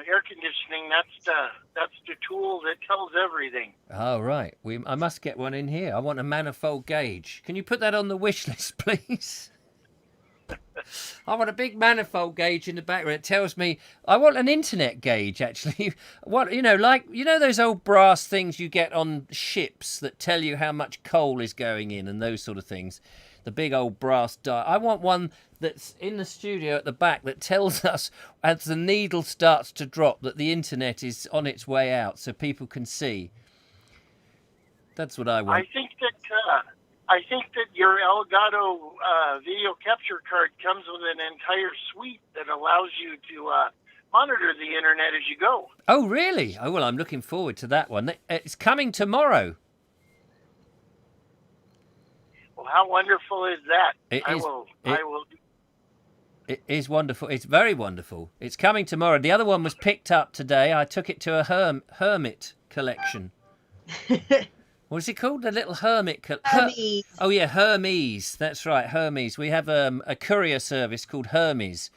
air conditioning, that's the tool that tells everything. Oh, right. I must get one in here. I want a manifold gauge. Can you put that on the wish list, please? I want a big manifold gauge in the background. It tells me I want an internet gauge, actually. Those old brass things you get on ships that tell you how much coal is going in and those sort of things. The big old brass dial. I want one that's in the studio at the back that tells us as the needle starts to drop that the internet is on its way out so people can see. That's what I want. I think that your Elgato video capture card comes with an entire suite that allows you to monitor the internet as you go. Oh, really? Oh, well, I'm looking forward to that one. It's coming tomorrow. Well, how wonderful is that? It is wonderful. It's very wonderful. It's coming tomorrow. The other one was picked up today. I took it to a hermit collection. What's it called? The little hermit... Hermes. Oh, yeah, Hermes. That's right, Hermes. We have a courier service called Hermes.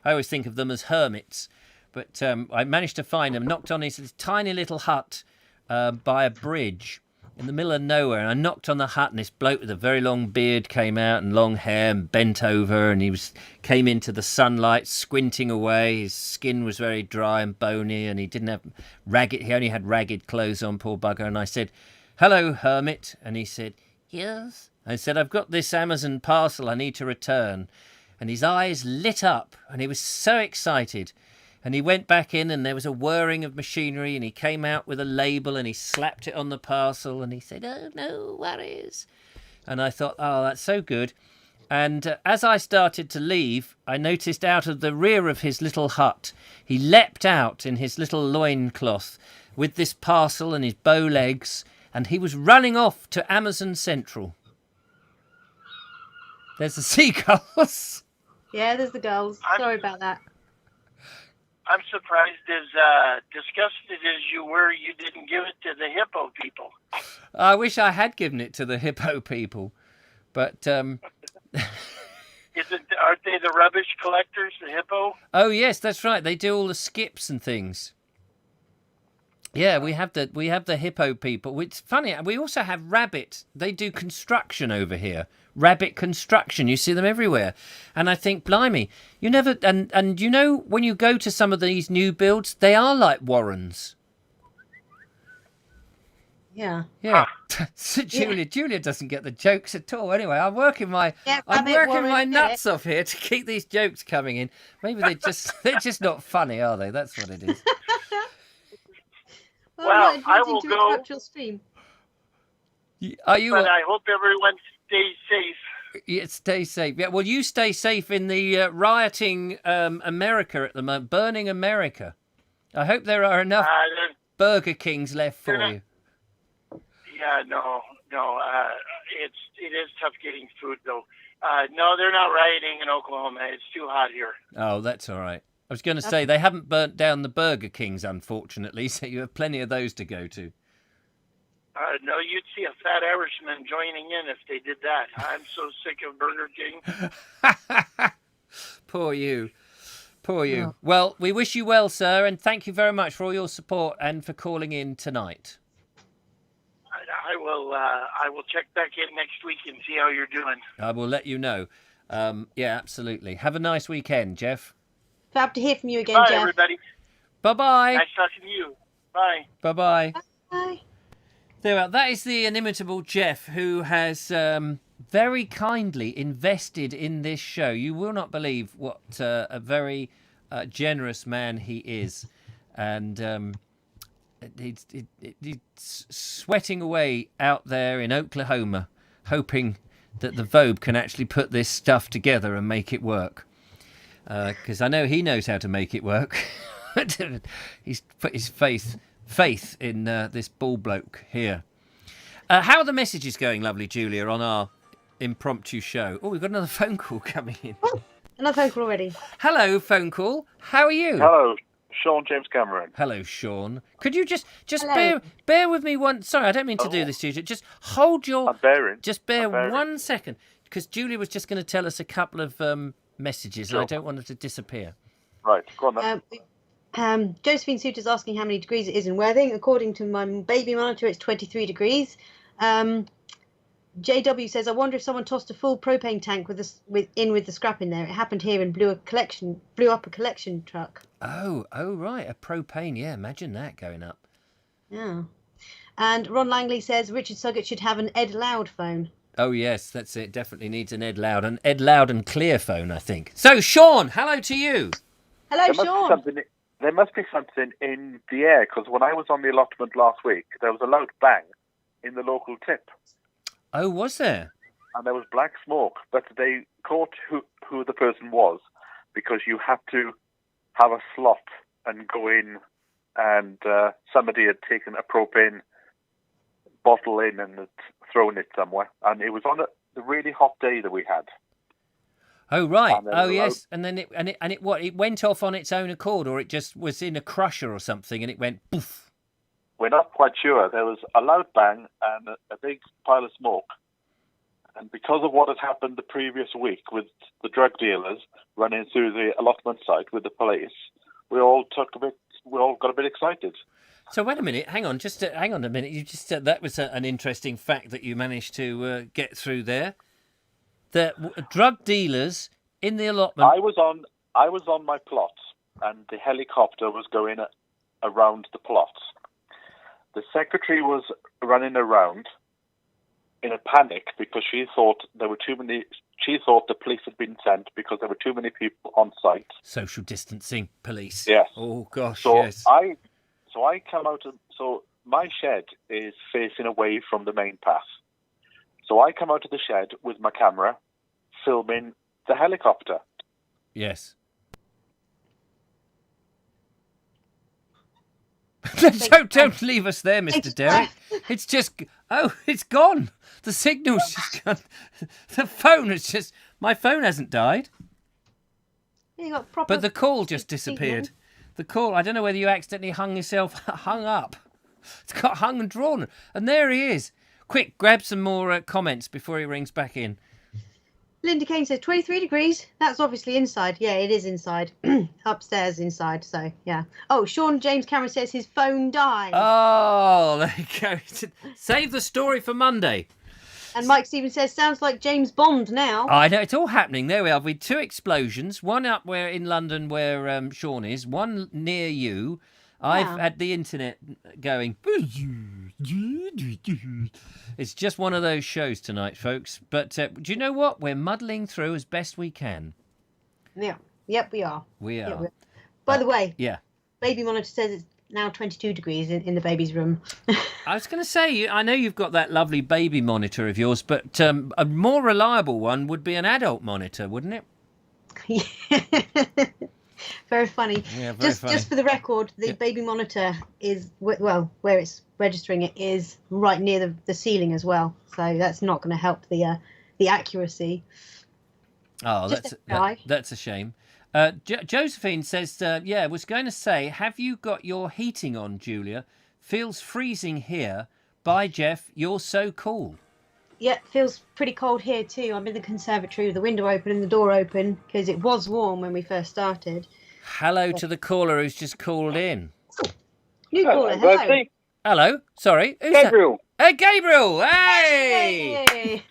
I always think of them as hermits. But I managed to find him, knocked on his tiny little hut by a bridge in the middle of nowhere. And I knocked on the hut, and this bloke with a very long beard came out and long hair and bent over. And he came into the sunlight, squinting away. His skin was very dry and bony, and he didn't have he only had ragged clothes on, poor bugger. And I said, "Hello, hermit." And he said, "Yes." I said, "I've got this Amazon parcel I need to return." And his eyes lit up, and he was so excited. And he went back in, and there was a whirring of machinery, and he came out with a label, and he slapped it on the parcel, and he said, "Oh, no worries." And I thought, oh, that's so good. And as I started to leave, I noticed out of the rear of his little hut, he leapt out in his little loincloth with this parcel and his bow legs, and he was running off to Amazon Central. There's the seagulls. Yeah, there's the gulls. Sorry about that. I'm surprised as disgusted as you were, you didn't give it to the hippo people. I wish I had given it to the hippo people, but Aren't they the rubbish collectors, the hippo? oh yes, that's right. They do all the skips and things. Yeah, we have the hippo people. It's funny. We also have rabbit. They do construction over here. Rabbit construction. You see them everywhere. And I think, blimey, you never. And you know, when you go to some of these new builds, they are like warrens. Yeah. Yeah. So Julia doesn't get the jokes at all. Anyway, I'm working my nuts off here to keep these jokes coming in. Maybe they're just not funny, are they? That's what it is. Well, I will go. Your stream. Are you? But I hope everyone stays safe. Yeah, stay safe. Yeah, well, you stay safe in the rioting America at the moment, burning America. I hope there are enough Burger Kings left for you. Yeah, no. It is tough getting food though. No, they're not rioting in Oklahoma. It's too hot here. Oh, that's all right. I was going to say they haven't burnt down the Burger Kings, unfortunately, so you have plenty of those to go to. No, you'd see a fat Irishman joining in if they did that. I'm so sick of Burger King. Poor you. Oh. Well, we wish you well, sir, and thank you very much for all your support and for calling in tonight. I will check back in next week and see how you're doing. I will let you know. Yeah, absolutely. Have a nice weekend, Jeff. Glad to hear from you again, Bye, Jeff. everybody. Bye-bye. Nice talking to you. Bye. Bye-bye. Bye. There, that is the inimitable Jeff, who has very kindly invested in this show. You will not believe what a very generous man he is. And he's sweating away out there in Oklahoma, hoping that the Vobe can actually put this stuff together and make it work. Because I know he knows how to make it work. He's put his faith in this ball bloke here. How are the messages going, lovely Julia, on our impromptu show? Oh, we've got another phone call coming in. Oh, another phone call already. Hello, phone call. How are you? Hello, Sean James Cameron. Hello, Sean. Could you just bear with me one... Sorry, I don't mean to do this to you. Just hold your... I'm bearing. Just bear 1 second. Because Julia was just going to tell us a couple of messages, Sure. and I don't want her to disappear. Right, go on then. Josephine Suter's asking how many degrees it is in Worthing. According to my baby monitor, it's 23 degrees. JW says, I wonder if someone tossed a full propane tank with the scrap in there. It happened here and blew up a collection truck. Oh, right, a propane. Yeah, imagine that going up. Yeah. And Ron Langley says Richard Suggett should have an Ed Loud phone. Oh, yes, that's it. Definitely needs an Ed Loud and clear phone, I think. So, Sean, hello to you. Hello, Sean. There must be something in the air, because when I was on the allotment last week, there was a loud bang in the local tip. Oh, was there? And there was black smoke, but they caught who the person was, because you had to have a slot and go in, and somebody had taken a propane bottle in and had thrown it somewhere. And it was on the really hot day that we had. Oh, right. Oh, yes. And then it went off on its own accord, or it just was in a crusher or something and it went poof? We're not quite sure. There was a loud bang and a big pile of smoke. And because of what had happened the previous week with the drug dealers running through the allotment site with the police, we all got a bit excited. So wait a minute, hang on a minute. You just said that was an interesting fact that you managed to get through there. The drug dealers in the allotment. I was on my plot, and the helicopter was going around the plot. The secretary was running around in a panic because she thought there were too many. She thought the police had been sent because there were too many people on site. Social distancing police. Yes. Oh gosh. So yes. I come out. So my shed is facing away from the main path. So I come out of the shed with my camera, filming the helicopter. Yes. Don't leave us there, Mr. Derek. It's just... Oh, it's gone. The signal's just gone. The phone has just... My phone hasn't died. You got proper But the call just disappeared. the call. I don't know whether you accidentally hung up. It's got hung and drawn. And there he is. Quick, grab some more comments before he rings back in. Linda Kane says 23 degrees. That's obviously inside. Yeah, it is inside. Upstairs inside. So, yeah. Oh, Sean James Cameron says his phone died. Oh, there you go. Save the story for Monday. And Mike Stevens says, sounds like James Bond now. I know, it's all happening. There we are with 2 explosions. One up where in London where Sean is. One near you. I've had the internet going. It's just one of those shows tonight, folks. But do you know what? We're muddling through as best we can. Yeah. Yep, we are. We are. Yep, by the way, yeah. Baby Monitor says it's now 22 degrees in the baby's room. I was going to say, I know you've got that lovely baby monitor of yours, but a more reliable one would be an adult monitor, wouldn't it? Yeah. Very funny. Yeah, just for the record, the baby monitor is, well, where it's registering it is right near the ceiling as well. So that's not going to help the accuracy. Oh, that's a shame. Josephine says, I was going to say, have you got your heating on, Julia? Feels freezing here. Bye, Jeff. You're so cool. Yeah, it feels pretty cold here too. I'm in the conservatory with the window open and the door open because it was warm when we first started. Hello to the caller who's just called in. New caller, hello. Hello, sorry. Who's Gabriel. That? Hey, Gabriel. Hey. Hey.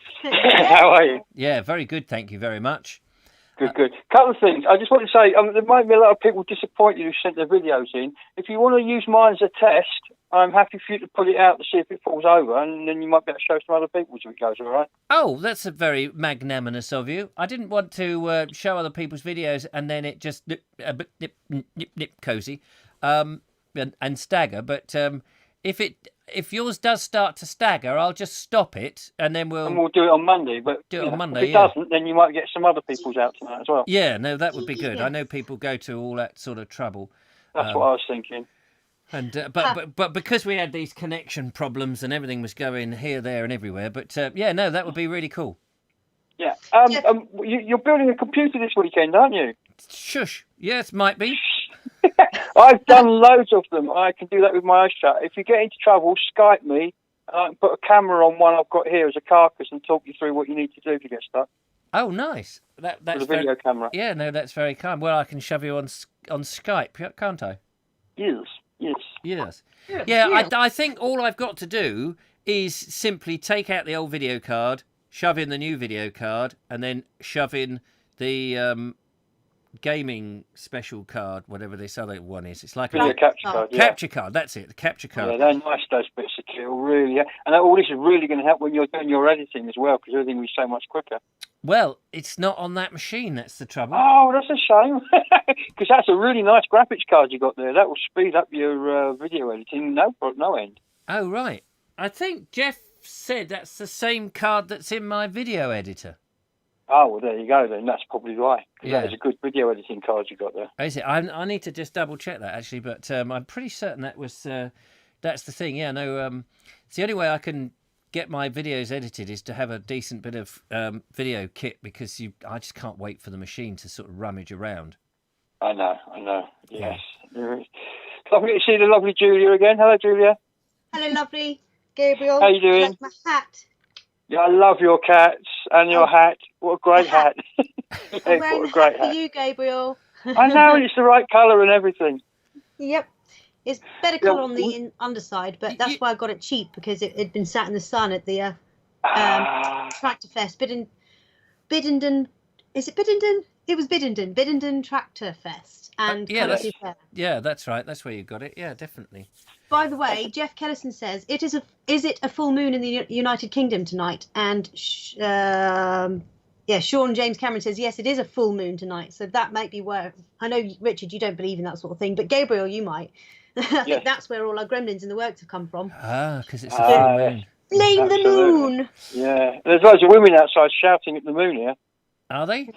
How are you? Yeah, very good. Thank you very much. Good. Couple of things. I just want to say, there might be a lot of people disappointed who sent their videos in. If you want to use mine as a test, I'm happy for you to put it out to see if it falls over, and then you might be able to show some other people if it goes all right. Oh, that's a very magnanimous of you. I didn't want to show other people's videos and then it just nip cozy and stagger. But if yours does start to stagger, I'll just stop it and then we'll do it on Monday. But do it on Monday. If it doesn't, then you might get some other people's out tonight as well. Yeah, no, that would be good. Yeah. I know people go to all that sort of trouble. That's what I was thinking. And but because we had these connection problems and everything was going here, there, and everywhere. But that would be really cool. Yeah. You're building a computer this weekend, aren't you? Shush. Yes, might be. I've done loads of them. I can do that with my eyes shut. If you get into trouble, Skype me, and I can put a camera on one I've got here as a carcass and talk you through what you need to do if you get stuck. Oh, nice. That's with a video camera. Yeah, no, that's very kind. Well, I can shove you on Skype, can't I? Yes. Yeah, I think all I've got to do is simply take out the old video card, shove in the new video card, and then shove in the gaming special card, whatever this other one is. It's like a capture card. Yeah. Capture card, that's it, the capture card. Yeah, they're nice, those bits of kit, really. Yeah. And all this is really going to help when you're doing your editing as well, because everything will be so much quicker. Well, it's not on that machine, that's the trouble. Oh, that's a shame. Because that's a really nice graphics card you got there. That will speed up your video editing no end. Oh, right. I think Jeff said that's the same card that's in my video editor. Oh, well, there you go then. That's probably why. Yeah. That is a good video editing card you got there. Is it? I need to just double check that, actually, but I'm pretty certain that was that's the thing. Yeah, no, it's the only way I can get my videos edited is to have a decent bit of video kit because I just can't wait for the machine to sort of rummage around. I know. Yes. Yeah. Lovely to see the lovely Julia again. Hello, Julia. Hello, lovely. Gabriel. How you doing? Like my hat. Yeah, I love your cats and your hat. What a great hat. I'm wearing the hat for you, Gabriel. I know, it's the right colour and everything. Yep. It's better colour on the underside, but that's why I got it cheap, because it had been sat in the sun at the Tractor Fest. Biddenden. Is it Biddenden? It was Biddenden Tractor Fest. And that's right. That's where you got it. Yeah, definitely. By the way, Jeff Kellison says, is it a full moon in the United Kingdom tonight? And Sean James Cameron says, yes, it is a full moon tonight. So that might be where, I know, Richard, you don't believe in that sort of thing, but Gabriel, you might. I think that's where all our gremlins in the works have come from. Ah, because it's a full moon. Blame the moon! Yeah, there's loads of women outside shouting at the moon here. Are they?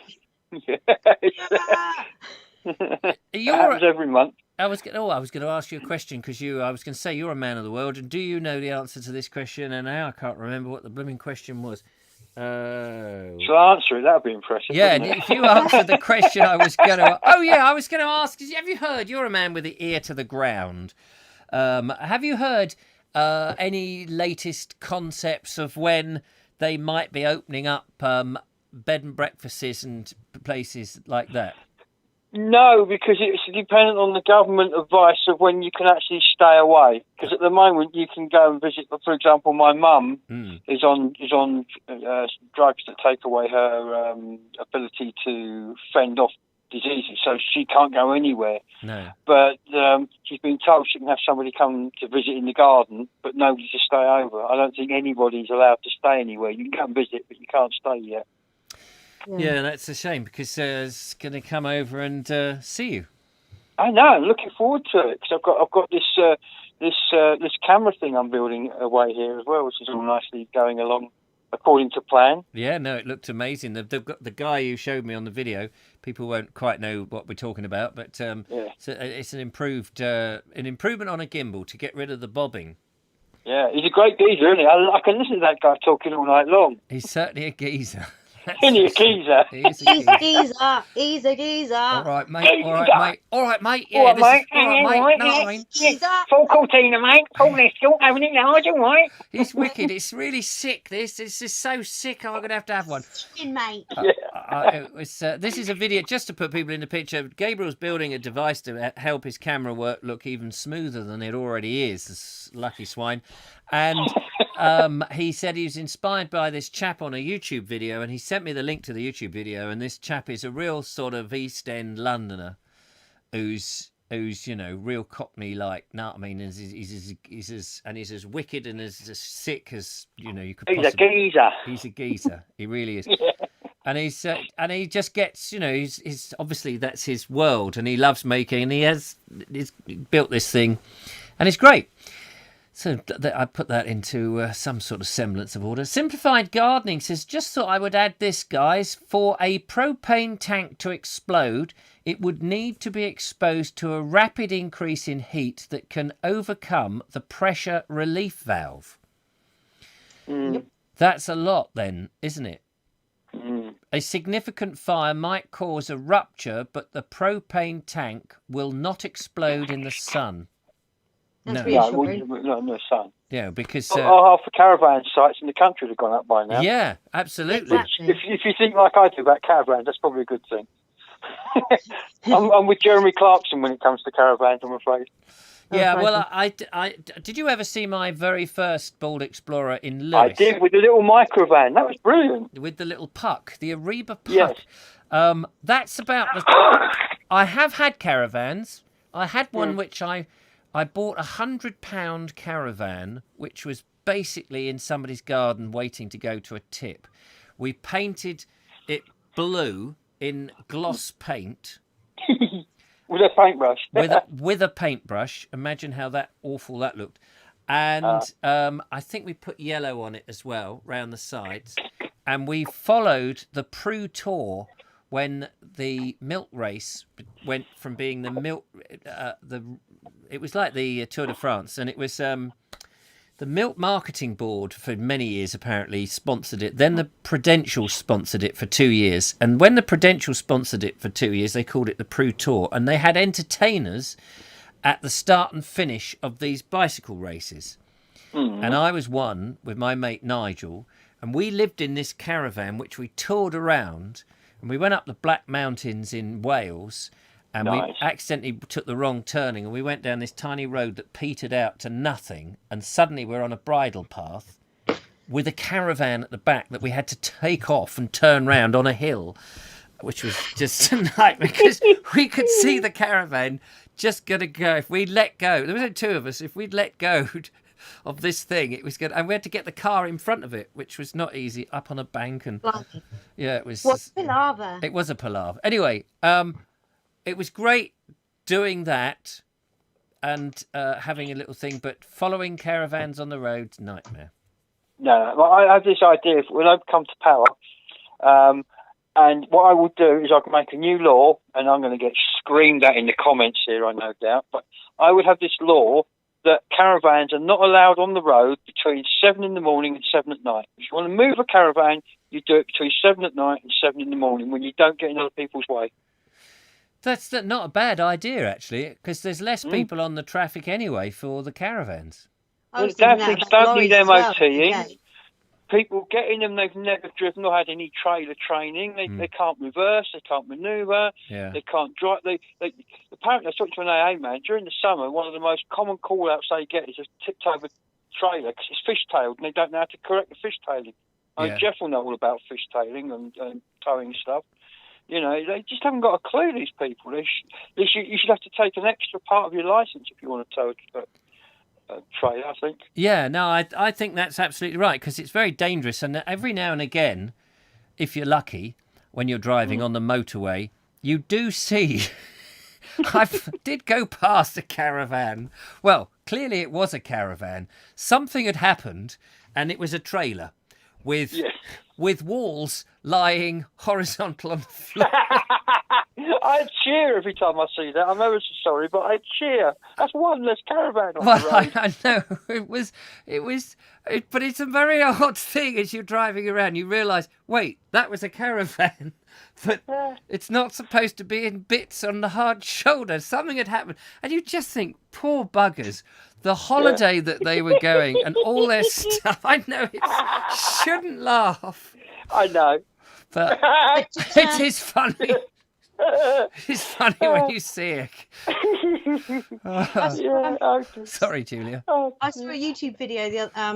Yeah. That happens every month. I was going to ask you a question because I was going to say you're a man of the world, and do you know the answer to this question? And now I can't remember what the blooming question was. Oh. Shall I answer it? That would be impressive. Yeah, wouldn't it? if you answered the question I was going to... Oh, yeah, I was going to ask, have you heard, you're a man with the ear to the ground. Have you heard any latest concepts of when they might be opening up bed and breakfasts and places like that? No, because it's dependent on the government advice of when you can actually stay away. Because at the moment you can go and visit. For example, my mum is on drugs that take away her ability to fend off diseases, so she can't go anywhere. No. But she's been told she can have somebody come to visit in the garden, but nobody to stay over. I don't think anybody's allowed to stay anywhere. You can come visit, but you can't stay yet. Yeah, that's a shame because it's going to come over and see you. I know. I'm looking forward to it because I've got this camera thing I'm building away here as well, which is all nicely going along according to plan. Yeah, no, it looked amazing. They've got the guy you showed me on the video. People won't quite know what we're talking about, but it's an improvement on a gimbal to get rid of the bobbing. Yeah, he's a great geezer, isn't he? I can listen to that guy talking all night long. He's certainly a geezer. Isn't he a geezer? He's a geezer. He's a geezer. All right, mate. All right, mate. Yeah, all right, mate. Full Cortina, mate. Full Nestle. Having it large, all right. It's wicked. It's really sick. This is so sick. I'm gonna have to have one. Mate. This is a video just to put people in the picture. Gabriel's building a device to help his camera work look even smoother than it already is. This lucky swine. And he said he was inspired by this chap on a YouTube video, and he sent me the link to the YouTube video. And this chap is a real sort of East End Londoner, who's real Cockney like. No, I mean, he's as wicked and as sick as you could. He's a geezer. He's a geezer. He really is. Yeah. And and he just gets, he's obviously that's his world, and he loves making, and he's built this thing, and it's great. So I put that into some sort of semblance of order. Simplified Gardening says, just thought I would add this, guys. For a propane tank to explode, it would need to be exposed to a rapid increase in heat that can overcome the pressure relief valve. Yep. That's a lot then, isn't it? A significant fire might cause a rupture, but the propane tank will not explode in the sun. That's No, reassuring. no, son. Yeah, because... half the caravan sites in the country have gone up by now. Yeah, absolutely. Exactly. If you think like I do about caravans, that's probably a good thing. I'm with Jeremy Clarkson when it comes to caravans, I'm afraid. Yeah, well, I did you ever see my very first Bald Explorer in Lewis? I did, with the little microvan. That was brilliant. With the little puck, the Ariba puck. Yes. That's about the... I have had caravans. I had one which I bought £100 caravan, which was basically in somebody's garden waiting to go to a tip. We painted it blue in gloss paint. With a paintbrush. with a paintbrush. Imagine how awful that looked. And I think we put yellow on it as well, round the sides. And we followed the Preux Tour when the milk race went from being the milk... it was like the Tour de France, and it was... the Milk Marketing Board for many years apparently sponsored it. Then the Prudential sponsored it for 2 years. And when the Prudential sponsored it for 2 years, they called it the Preux Tour. And they had entertainers at the start and finish of these bicycle races. And I was one with my mate Nigel. And we lived in this caravan, which we toured around. And we went up the Black Mountains in Wales. And we accidentally took the wrong turning, and we went down this tiny road that petered out to nothing, and suddenly we're on a bridle path with a caravan at the back that we had to take off and turn round on a hill, which was just a night because we could see the caravan just going to go. If we'd let go, there was only two of us, if we'd let go of this thing, it was good. And we had to get the car in front of it, which was not easy, up on a bank. And yeah, it was... What palaver? It was a palaver. Anyway, it was great doing that and having a little thing, but following caravans on the road, nightmare. No, well, I have this idea when I come to power, and what I would do is I could make a new law, and I'm going to get screamed at in the comments here, I no doubt, but I would have this law that caravans are not allowed on the road between 7 in the morning and 7 at night. If you want to move a caravan, you do it between 7 at night and 7 in the morning when you don't get in other people's way. That's not a bad idea, actually, because there's less people on the traffic anyway for the caravans. Don't need MOT in. Well, People get in them, they've never driven or had any trailer training. They can't reverse, they can't manoeuvre, they can't drive. Apparently, I was talking to an AA man, during the summer, one of the most common call-outs they get is a tipped-over trailer because it's fish-tailed and they don't know how to correct the fish-tailing. Jeff will know all about fish-tailing and towing stuff. You know, they just haven't got a clue, these people. You should have to take an extra part of your licence if you want to tow a trailer, I think. Yeah, no, I think that's absolutely right, because it's very dangerous. And every now and again, if you're lucky, when you're driving on the motorway, you do see... I did go past a caravan. Well, clearly it was a caravan. Something had happened, and it was a trailer with walls lying horizontal on the floor. I cheer every time I see that. I'm ever so sorry, but I cheer. That's one less caravan on the road. I know but it's a very odd thing as you're driving around. You realise, wait, that was a caravan, but it's not supposed to be in bits on the hard shoulder. Something had happened, and you just think, poor buggers. The holiday that they were going and all their stuff. I know it shouldn't laugh. I know, but it is funny. It's funny when you see it. Sorry, Julia. I saw a YouTube video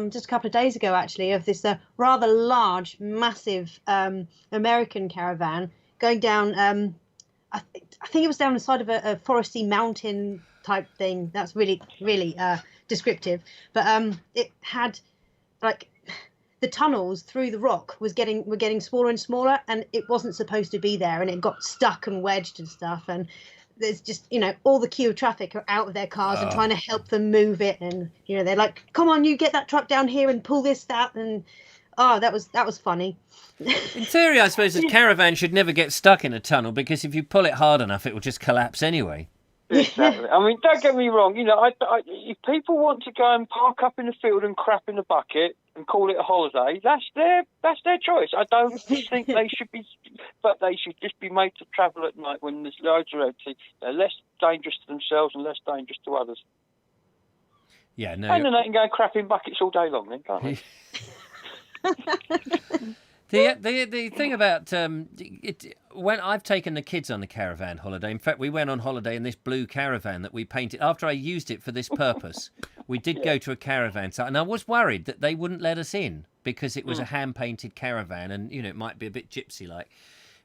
just a couple of days ago, actually, of this rather large, massive American caravan going down. I think it was down the side of a foresty mountain type thing. That's really, really descriptive. But it had like the tunnels through the rock were getting smaller and smaller, and it wasn't supposed to be there, and it got stuck and wedged and stuff. And there's just, you know, all the queue of traffic are out of their cars and trying to help them move it, and you know, they're like, come on, you get that truck down here and pull this, that, and that was funny. In theory, I suppose a caravan should never get stuck in a tunnel, because if you pull it hard enough, it will just collapse anyway. Exactly. I mean, don't get me wrong. You know, if people want to go and park up in the field and crap in a bucket and call it a holiday, that's their choice. I don't think they should be, but they should just be made to travel at night when the roads are empty. They're less dangerous to themselves and less dangerous to others. Yeah, no. And then they can go and crap in buckets all day long, then, can't they? The thing about when I've taken the kids on the caravan holiday, in fact, we went on holiday in this blue caravan that we painted. After I used it for this purpose, we did go to a caravan site, and I was worried that they wouldn't let us in because it was a hand-painted caravan, and you know, it might be a bit gypsy-like.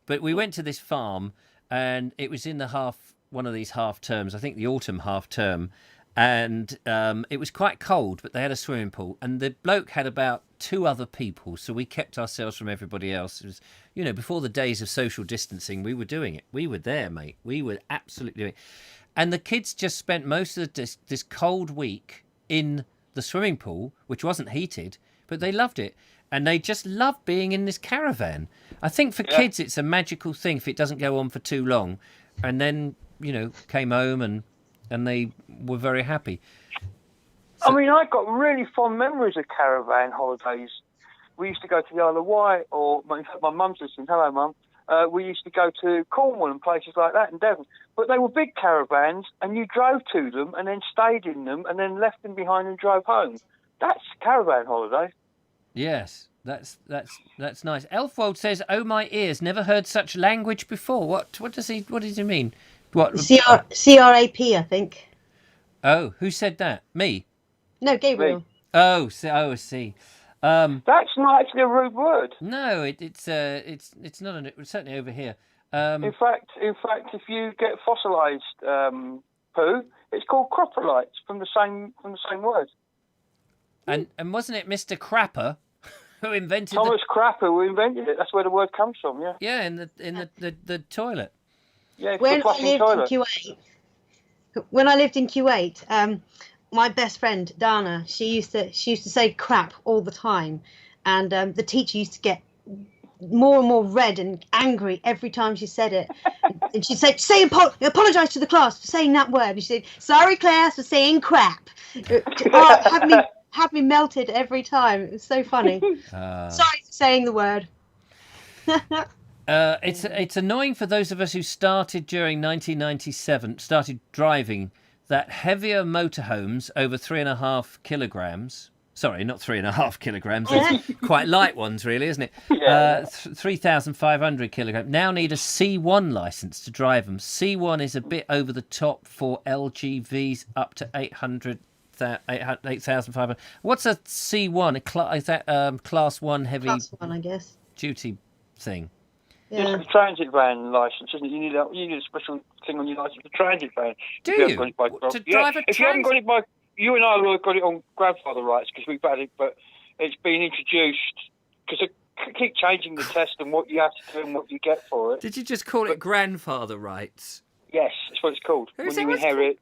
But we went to this farm, and it was in one of these half terms, I think the autumn half term, and it was quite cold, but they had a swimming pool, and the bloke had about 2 other people, so we kept ourselves from everybody else. It was, you know, before the days of social distancing, we were doing it. We were there, mate. We were absolutely doing it. And the kids just spent most of this cold week in the swimming pool, which wasn't heated, but they loved it. And they just love being in this caravan. I think for kids, it's a magical thing if it doesn't go on for too long. And then, you know, came home and they were very happy. I mean, I got really fond memories of caravan holidays. We used to go to the Isle of Wight, or in fact, my mum's listening. Hello, Mum. We used to go to Cornwall and places like that in Devon. But they were big caravans, and you drove to them and then stayed in them and then left them behind and drove home. That's caravan holiday. Yes, that's nice. Elfwold says, "Oh my ears, never heard such language before." What does he mean? What? CRAP, I think. Oh, who said that? Me? No, Gabriel. Me. Oh, I see. That's not actually a rude word. No, it's not. It's certainly over here. In fact, if you get fossilised poo, it's called coprolites from the same word. And wasn't it Mr. Crapper who invented Thomas Crapper who invented it? That's where the word comes from. Yeah. Yeah, in the toilet. Yeah, when I lived in Kuwait, my best friend Dana, she used to say crap all the time, and the teacher used to get more and more red and angry every time she said it. And she said, apologise to the class for saying that word. And she said, sorry, class, for saying crap. Had me melted every time. It was so funny. Sorry for saying the word. It's annoying for those of us who started during 1997, started driving, that heavier motorhomes over 3.5 kilograms. Sorry, not 3.5 kilograms. Quite light ones, really, isn't it? Yeah. 3,500 kilograms. Now need a C1 license to drive them. C1 is a bit over the top for LGVs up to 8,500. What's a C1? Is that Class 1 heavy Class 1, I guess. duty thing? Yeah. It's a transit van license, isn't it? You need a special thing on your license for transit van. Do if you? haven't got it by, To drive a if you haven't got it by, you and I have got it on grandfather rights because we've had it, but it's been introduced because they keep changing the test and what you have to do and what you get for it. Did you just call it grandfather rights? Yes, that's what it's called. Who's when that you inherit.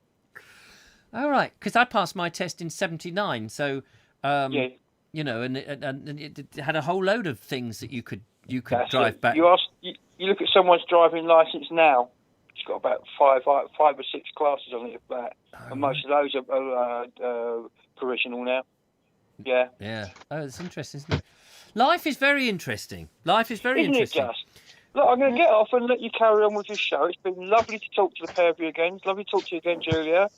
All right, because I passed my test in '79, so Yeah. you know, and it had a whole load of things that you could That's drive it. back. You look at someone's driving licence now. It's got about five or six classes on it, if that. And most of those are provisional now. Yeah. Yeah. Oh, it's interesting, isn't it? Life is very interesting. Isn't it just? Look, I'm going to get off and let you carry on with your show. It's been lovely to talk to the pair of you again. It's lovely to talk to you again, Julia.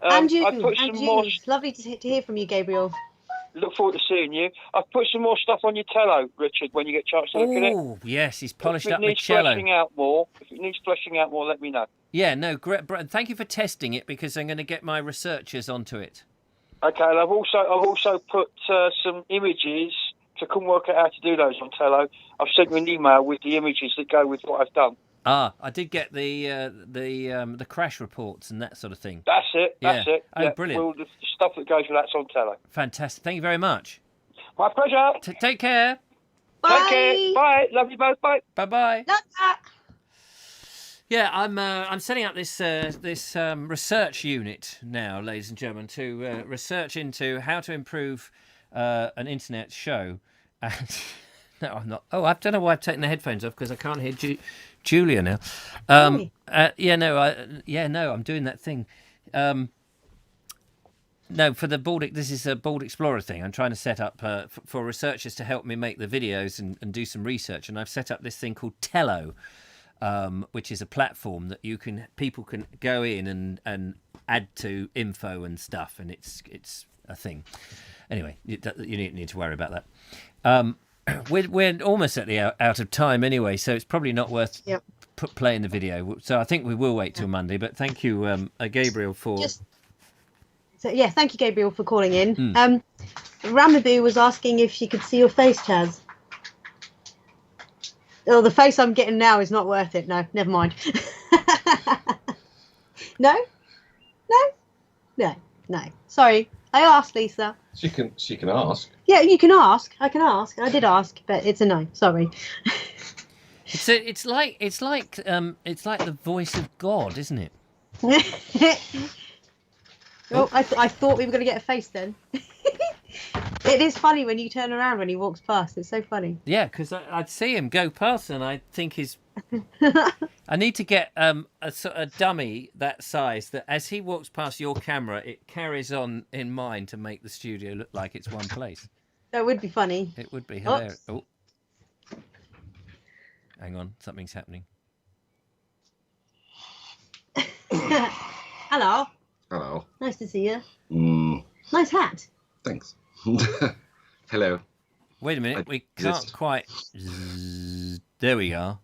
And you. More. It's lovely to hear from you, Gabriel. Look forward to seeing you. I've put some more stuff on your tello, Richard, when you get a chance to look at it. Oh, yes, he's polished up If my it needs cello. fleshing out more, let me know. Yeah, no, great. Thank you for testing it because I'm going to get my researchers onto it. Okay, and I've also put some images. So I couldn't work out how to do those on tello. I've sent you an email with the images that go with what I've done. Ah, I did get the crash reports and that sort of thing. That's it. That's it. Oh, brilliant. Well, the stuff that goes with that's on tello. Fantastic. Thank you very much. My pleasure. Take care. Bye. Take care. Bye. Love you both. Bye. Bye-bye. Love that. Yeah, I'm setting up this research unit now, ladies and gentlemen, to research into how to improve an internet show. And no, I'm not. Oh, I don't know why I've taken the headphones off because I can't hear Julia now. I'm doing that thing. No, for the Baltic, this is a Baltic Explorer thing. I'm trying to set up for researchers to help me make the videos and do some research. And I've set up this thing called Tello, which is a platform that people can go in and add to info and stuff. And it's a thing. Anyway, you need to worry about that. We're almost at the out of time anyway, so it's probably not worth playing the video. So I think we will wait till Monday. But thank you, Gabriel, for. Thank you, Gabriel, for calling in. Ramaboo was asking if she could see your face, Chaz. Oh, the face I'm getting now is not worth it. No, never mind. No. Sorry, I asked, Lisa. She can ask. Yeah, you can ask. I can ask. I did ask, but it's a no. Sorry. It's like the voice of God, isn't it? Oh, I thought we were going to get a face then. It is funny when you turn around when he walks past. It's so funny. Yeah, because I'd see him go past and I think he's... I need to get a dummy that size that as he walks past your camera, it carries on in mine to make the studio look like it's one place. That would be funny. It would be hilarious. Oh. Hang on, something's happening. Hello. Hello. Nice to see you. Nice hat. Thanks. Hello. Wait a minute, we can't quite... There we are.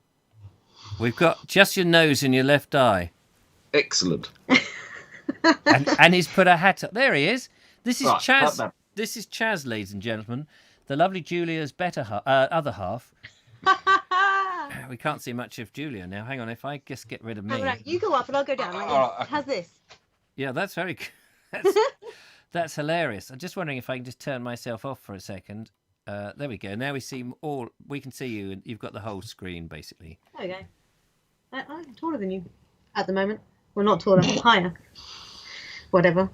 We've got just your nose and your left eye. Excellent. and he's put a hat up. There he is. This is right, Chaz. This is Chaz, ladies and gentlemen. The lovely Julia's other half. We can't see much of Julia now. Hang on, if I just get rid of me. Right, you go up and I'll go down. How's this? Yeah, that's very good. That's hilarious. I'm just wondering if I can just turn myself off for a second. There we go. Now we can see you, and you've got the whole screen basically. There we go. I'm taller than you at the moment. Well, not taller, I'm higher. Whatever.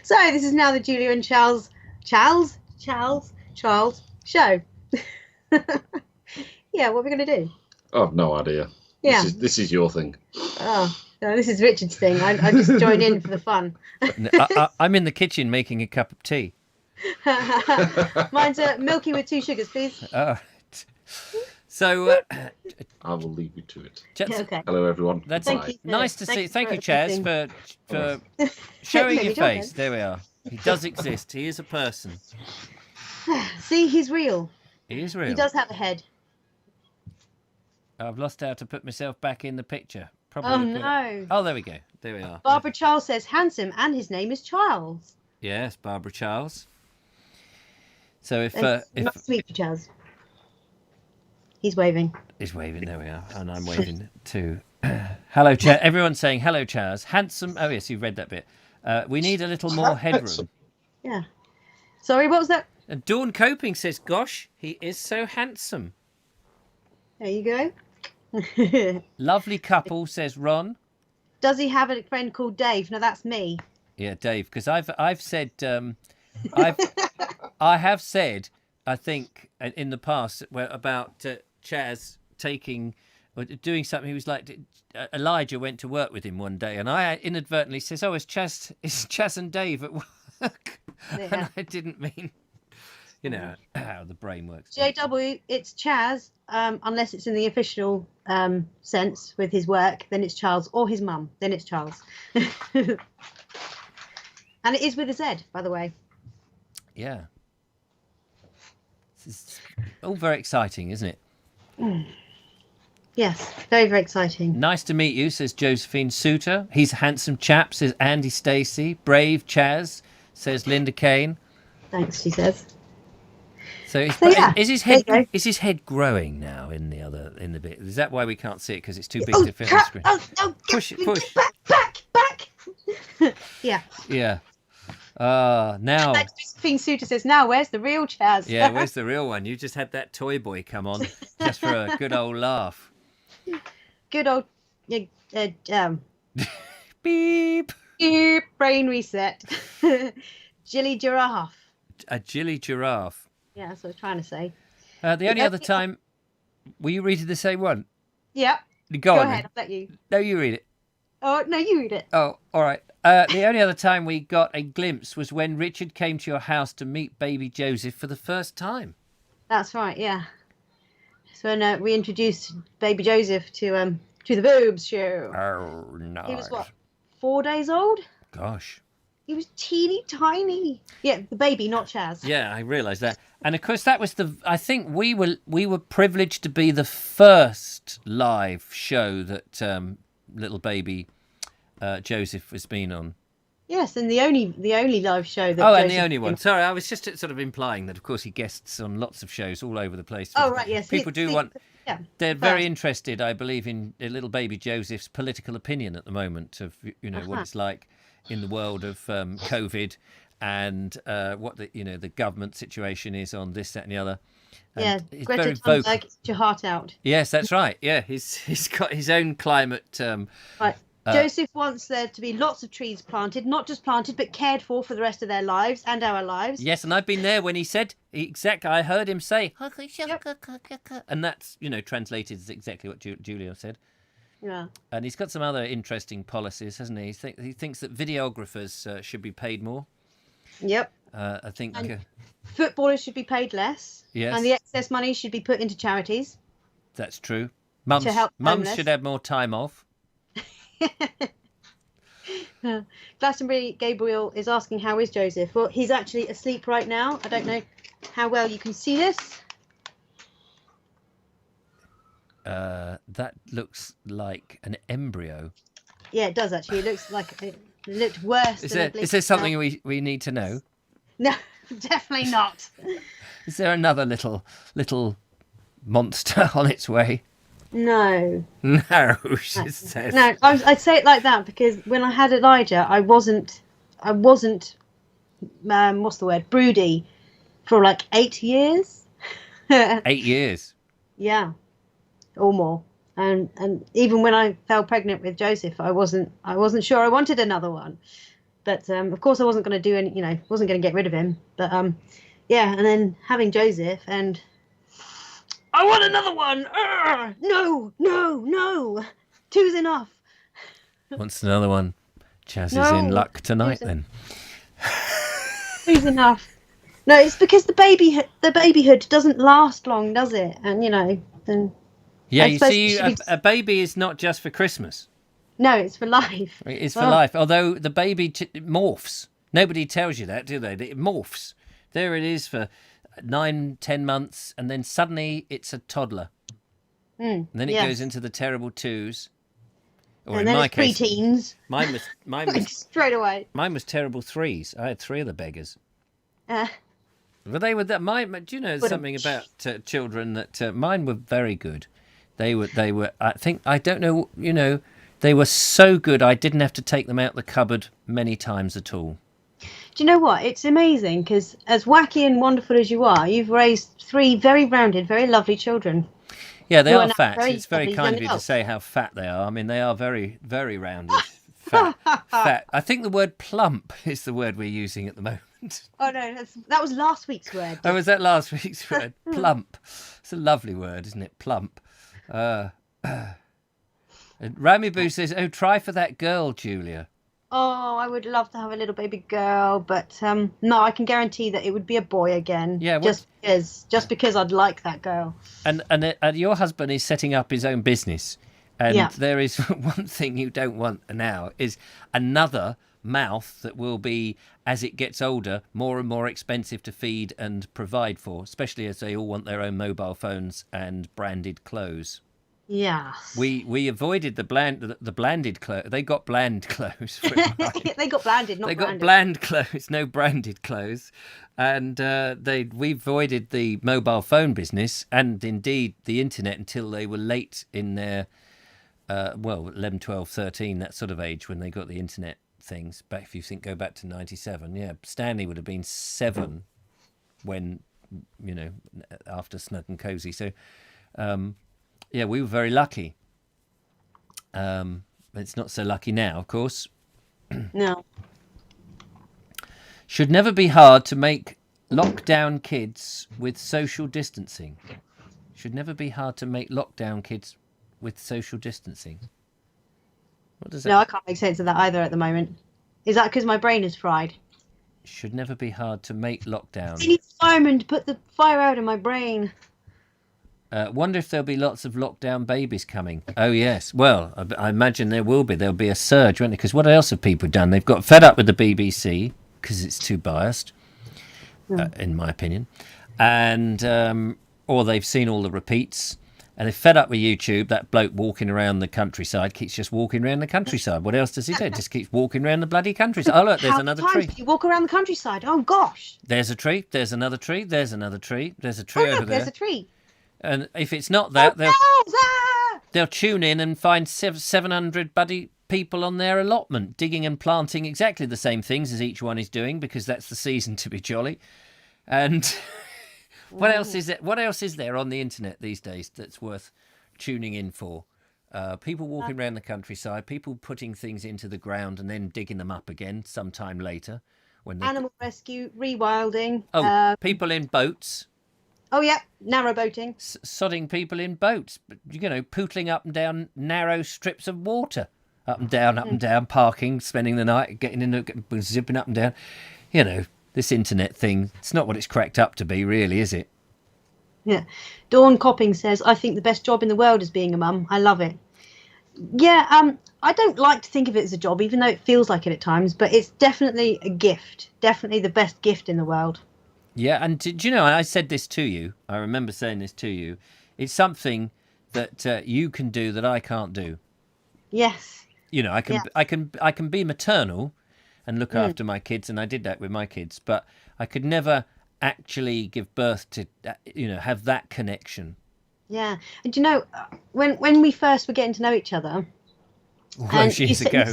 So this is now the Julia and Charles show. Yeah, what are we going to do? I have no idea. Yeah. This is your thing. Oh, no, this is Richard's thing. I just join in for the fun. I'm in the kitchen making a cup of tea. Mine's milky with 2 sugars, please. So I will leave you to it. Okay. Hello, everyone. That's Thank you, sir. nice to see. Thank you, for Chaz, assisting. for showing Make your me jump face. then. There we are. He does exist. He is a person. See, he's real. He is real. He does have a head. I've lost how to put myself back in the picture. Probably. Oh, could- no. Oh, there we go. There we are. Barbara Charles says handsome, and his name is Charles. Yes, Barbara Charles. So if Nice to meet you, Charles. He's waving. he's waving, there we are, and I'm waving too. Hello, Chaz. Everyone's saying hello, Chaz. Handsome. Oh yes, you've read that bit. We need a little more headroom. Yeah. Sorry, what was that? And Dawn Coping says, "Gosh, he is so handsome." There you go. Lovely couple, says Ron. Does he have a friend called Dave? No, that's me. Yeah, Dave, because I've said I have said, I think in the past about Chaz taking or doing something. He was like, Elijah went to work with him one day, and I inadvertently says, "Oh, it's Chaz and Dave at work," and I didn't mean, you know, how the brain works. JW, it's Chaz, unless it's in the official sense with his work, then it's Charles, or his mum, then it's Charles. And it is with a Z, by the way. Yeah. This is all very exciting, isn't it? Yes, very, very exciting. Nice to meet you, says Josephine Suter. He's a handsome chap, says Andy Stacey. Brave Chaz, says Linda Kane. Thanks, she says. So yeah, is his there you go. head growing now in the bit? Is that why we can't see it, because it's too big to fit on the screen? Oh, Push it, push. Back. Yeah. Yeah. Now. Like Josephine Suter says, now where's the real Chaz? Yeah, where's the real one? You just had that toy boy come on just for a good old laugh. Good old Beep. brain reset. Jilly giraffe. A Jilly giraffe. Yeah, that's what I was trying to say. The only other time, were you reading the same one? Yeah. Go on, ahead, then. I'll let you. No, you read it. Oh, no, you read it. Oh, all right. The only other time we got a glimpse was when Richard came to your house to meet baby Joseph for the first time. That's right, yeah. So when we introduced baby Joseph to the Vobes show. Oh, nice. He was what, 4 days old? Gosh. He was teeny tiny. Yeah, the baby, not Chaz. Yeah, I realised that. And of course, that was I think we were privileged to be the first live show that little baby Joseph has been on. Yes, and the only live show that. Oh, Joseph and the only one. did. Sorry, I was just sort of implying that, of course, he guests on lots of shows all over the place. Oh, right, yes. People do want. Yeah, They're very first. interested, I believe, in little baby Joseph's political opinion at the moment of what it's like in the world of COVID and what the government situation is on this, that, and the other. Yeah, he's Greta very vocal. Thunberg, get your heart out. Yes, that's right. Yeah, he's got his own climate. Right. Joseph wants there to be lots of trees planted, not just planted, but cared for the rest of their lives and our lives. Yes, and I've been there when he said exactly. I heard him say, and that's translated as exactly what Julia said. Yeah. And he's got some other interesting policies, hasn't he? He thinks that videographers should be paid more. Yep. I think footballers should be paid less. Yes. And the excess money should be put into charities. That's true. Mums should have more time off. Glastonbury Gabriel is asking, how is Joseph? Well, he's actually asleep right now. I don't know how well you can see this. That looks like an embryo. Yeah, it does actually. It looks like it looked worse. Is there something we need to know? No, definitely not. Is there another little monster on its way? No. No, she says. No, I'd say it like that because when I had Elijah, I wasn't what's the word, broody for like 8 years. 8 years. Yeah, or more. And even when I fell pregnant with Joseph, I wasn't sure I wanted another one. But of course I wasn't going to do any, wasn't going to get rid of him. But yeah, and then having Joseph and I want another one. No, no, no. 2's enough. Wants another one. Chaz is No, in luck tonight two's then. 2's enough. No, it's because the babyhood doesn't last long, does it? And then Yeah, I you suppose see, it should be- a baby is not just for Christmas. no, it's for life. It is for Well, life. Although the baby morphs. Nobody tells you that, do they? It morphs. There it is for 9, 10 months, and then suddenly it's a toddler. And then it goes into the terrible 2s. Or and in then my it's case, pre-teens. mine was Straight away. mine was terrible 3s. I had 3 of the beggars. Uh, But they were that. Do you know something about children that mine were very good. They were. I think I don't know. They were so good. I didn't have to take them out the cupboard many times at all. do you know what? It's amazing because as wacky and wonderful as you are, you've raised 3 very rounded, very lovely children. Yeah, they Who are now fat. very It's very lovely kind young of you to adults. say how fat they are. I mean, they are very, very rounded. Fat. Fat. I think the word plump is the word we're using at the moment. Oh no, that was last week's word. Oh, was that last week's word? Plump. It's a lovely word, isn't it? Plump. Rami Boo says, "Oh, try for that girl, Julia." Oh, I would love to have a little baby girl, but no, I can guarantee that it would be a boy again. Yeah, just because I'd like that girl. And your husband is setting up his own business, and there is one thing you don't want now is another mouth that will be, as it gets older, more and more expensive to feed and provide for, especially as they all want their own mobile phones and clothes. Yes. We avoided the blanded clothes. They got bland clothes. They got blanded, not they branded. got bland clothes, no branded clothes, and we avoided the mobile phone business and indeed the internet until they were late in their 11, 12, 13, that sort of age when they got the internet things. But if you go back to 97, yeah, Stanley would have been 7 when after Snug and Cozy. So. Yeah, we were very lucky. It's not so lucky now, of course. No. Should never be hard to make lockdown kids with social distancing. Should never be hard to make lockdown kids with social distancing. What does that? No, I can't make sense of that either at the moment. Is that because my brain is fried? Should never be hard to make lockdown. I need a fireman to put the fire out in my brain. Wonder if there'll be lots of lockdown babies coming. Oh, yes. Well, I imagine there will be. There'll be a surge, won't there? Because what else have people done? They've got fed up with the BBC because it's too biased, in my opinion. And or they've seen all the repeats. And they're fed up with YouTube. That bloke walking around the countryside keeps just walking around the countryside. What else does he do? Just keeps walking around the bloody countryside. Oh, look, there's another tree. You walk around the countryside. Oh, gosh. There's a tree. There's another tree. There's another tree. There's a tree over there. There's a tree. And if it's not that, they'll tune in and find 700 buddy people on their allotment, digging and planting exactly the same things as each one is doing, because that's the season to be jolly. And what else is it? What else is there on the internet these days that's worth tuning in for? People walking around the countryside, people putting things into the ground and then digging them up again sometime later. Animal rescue, rewilding. Oh, people in boats. Oh, yeah, narrow boating. Sodding people in boats, pootling up and down narrow strips of water. Up and down, parking, spending the night, getting in, zipping up and down. This internet thing, it's not what it's cracked up to be, really, is it? Yeah. Dawn Copping says, I think the best job in the world is being a mum. I love it. Yeah, I don't like to think of it as a job, even though it feels like it at times, but it's definitely a gift. Definitely the best gift in the world. Yeah, and do you know, I said this to you. I remember saying this to you. It's something that you can do that I can't do. Yes. I can be maternal and look after my kids, and I did that with my kids, but I could never actually give birth to, have that connection. Yeah, and when we first were getting to know each other, those years ago.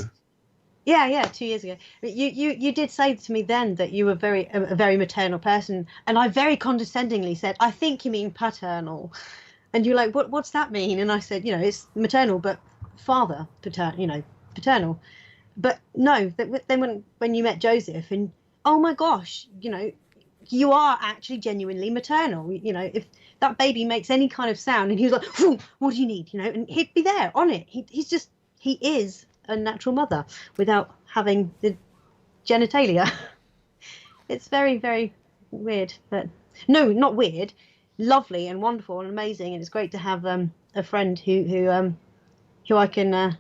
Yeah, 2 years ago. You did say to me then that you were a very maternal person, and I very condescendingly said, "I think you mean paternal," and you're like, "What's that mean?" And I said, it's maternal, but father paternal. But no, then when you met Joseph, and oh my gosh, you are actually genuinely maternal. You know, if that baby makes any kind of sound and he was like, "Phew, what do you need?" You know, and he'd be there on it. He is a natural mother without having the genitalia. It's very, very weird, but no, not weird, lovely and wonderful and amazing. And it's great to have a friend who I can,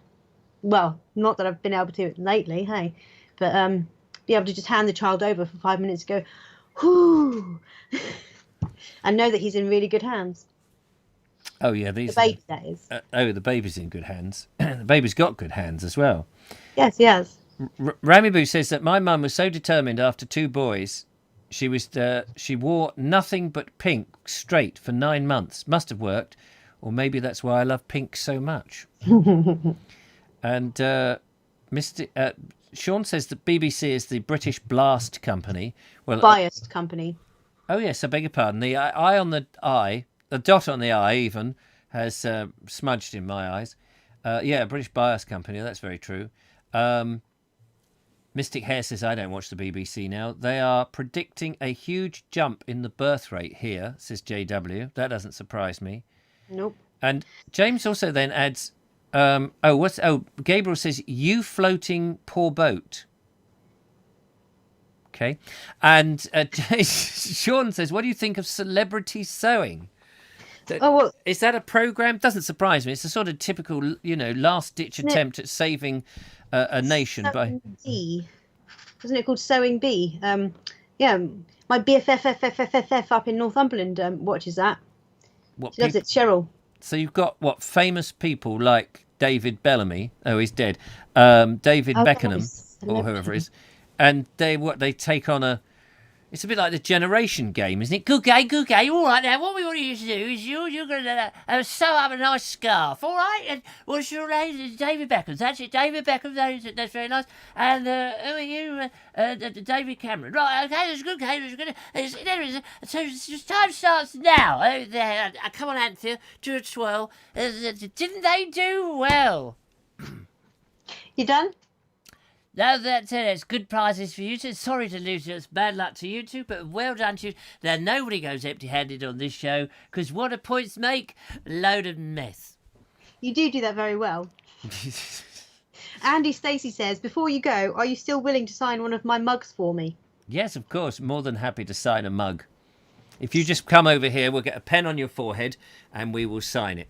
well, not that I've been able to lately, hey, but be able to just hand the child over for 5 minutes, go, whoo, and know that he's in really good hands. Oh yeah, these the baby, that is. The baby's in good hands. The baby's got good hands as well. Yes, he has. Ramy Boo says that my mum was so determined after 2 boys, she wore nothing but pink straight for 9 months. Must have worked, or maybe that's why I love pink so much. And Sean says that BBC is the British Blast Company. Well, biased company. Oh yes, I beg your pardon. The eye on the I, the dot on the I even has smudged in my eyes. Yeah, British Bias Company. That's very true. Mystic Hare says, I don't watch the BBC now. They are predicting a huge jump in the birth rate here, says JW. That doesn't surprise me. Nope. And James also then adds, Gabriel says, you floating poor boat. Okay. And Sean says, what do you think of celebrity sewing? Is that a program? Doesn't surprise me. It's a sort of typical, last-ditch attempt at saving a nation by. Bee. Wasn't it called Sewing Bee? Yeah, my BFF up in Northumberland watches that. She loves it, Cheryl. So you've got famous people like David Bellamy. Oh, he's dead. David Beckham or whoever it is, and they take on a. It's a bit like the generation game, isn't it? Good game. All right, now what we want you to do is you're going to sew up a nice scarf, all right? And what's your name? David Beckham. That's it, David Beckham. That's very nice. And who are you? David Cameron. Right, okay, that's good game. So time starts now. Come on, Anthea, do a twirl. Didn't they do well? You done? No, that's it. It's good prizes for you two. Sorry to lose you. It's bad luck to you two, but well done to you. Now, nobody goes empty-handed on this show, because what do points make? Load of mess. You do that very well. Andy Stacey says, before you go, are you still willing to sign one of my mugs for me? Yes, of course. More than happy to sign a mug. If you just come over here, we'll get a pen on your forehead, and we will sign it.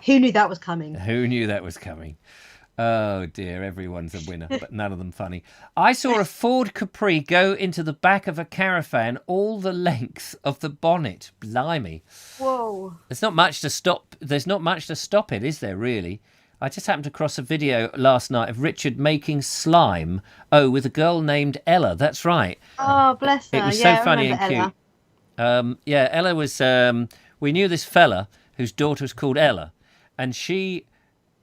Who knew that was coming? Who knew that was coming? Oh dear, everyone's a winner, but none of them funny. I saw a Ford Capri go into the back of a caravan all the length of the bonnet. Blimey. Whoa. There's not much to stop it, is there, really? I just happened to cross a video last night of Richard making slime. Oh, with a girl named Ella. That's right. Oh, bless her. It was so funny and cute. Ella. Ella was... we knew this fella whose daughter was called Ella, and she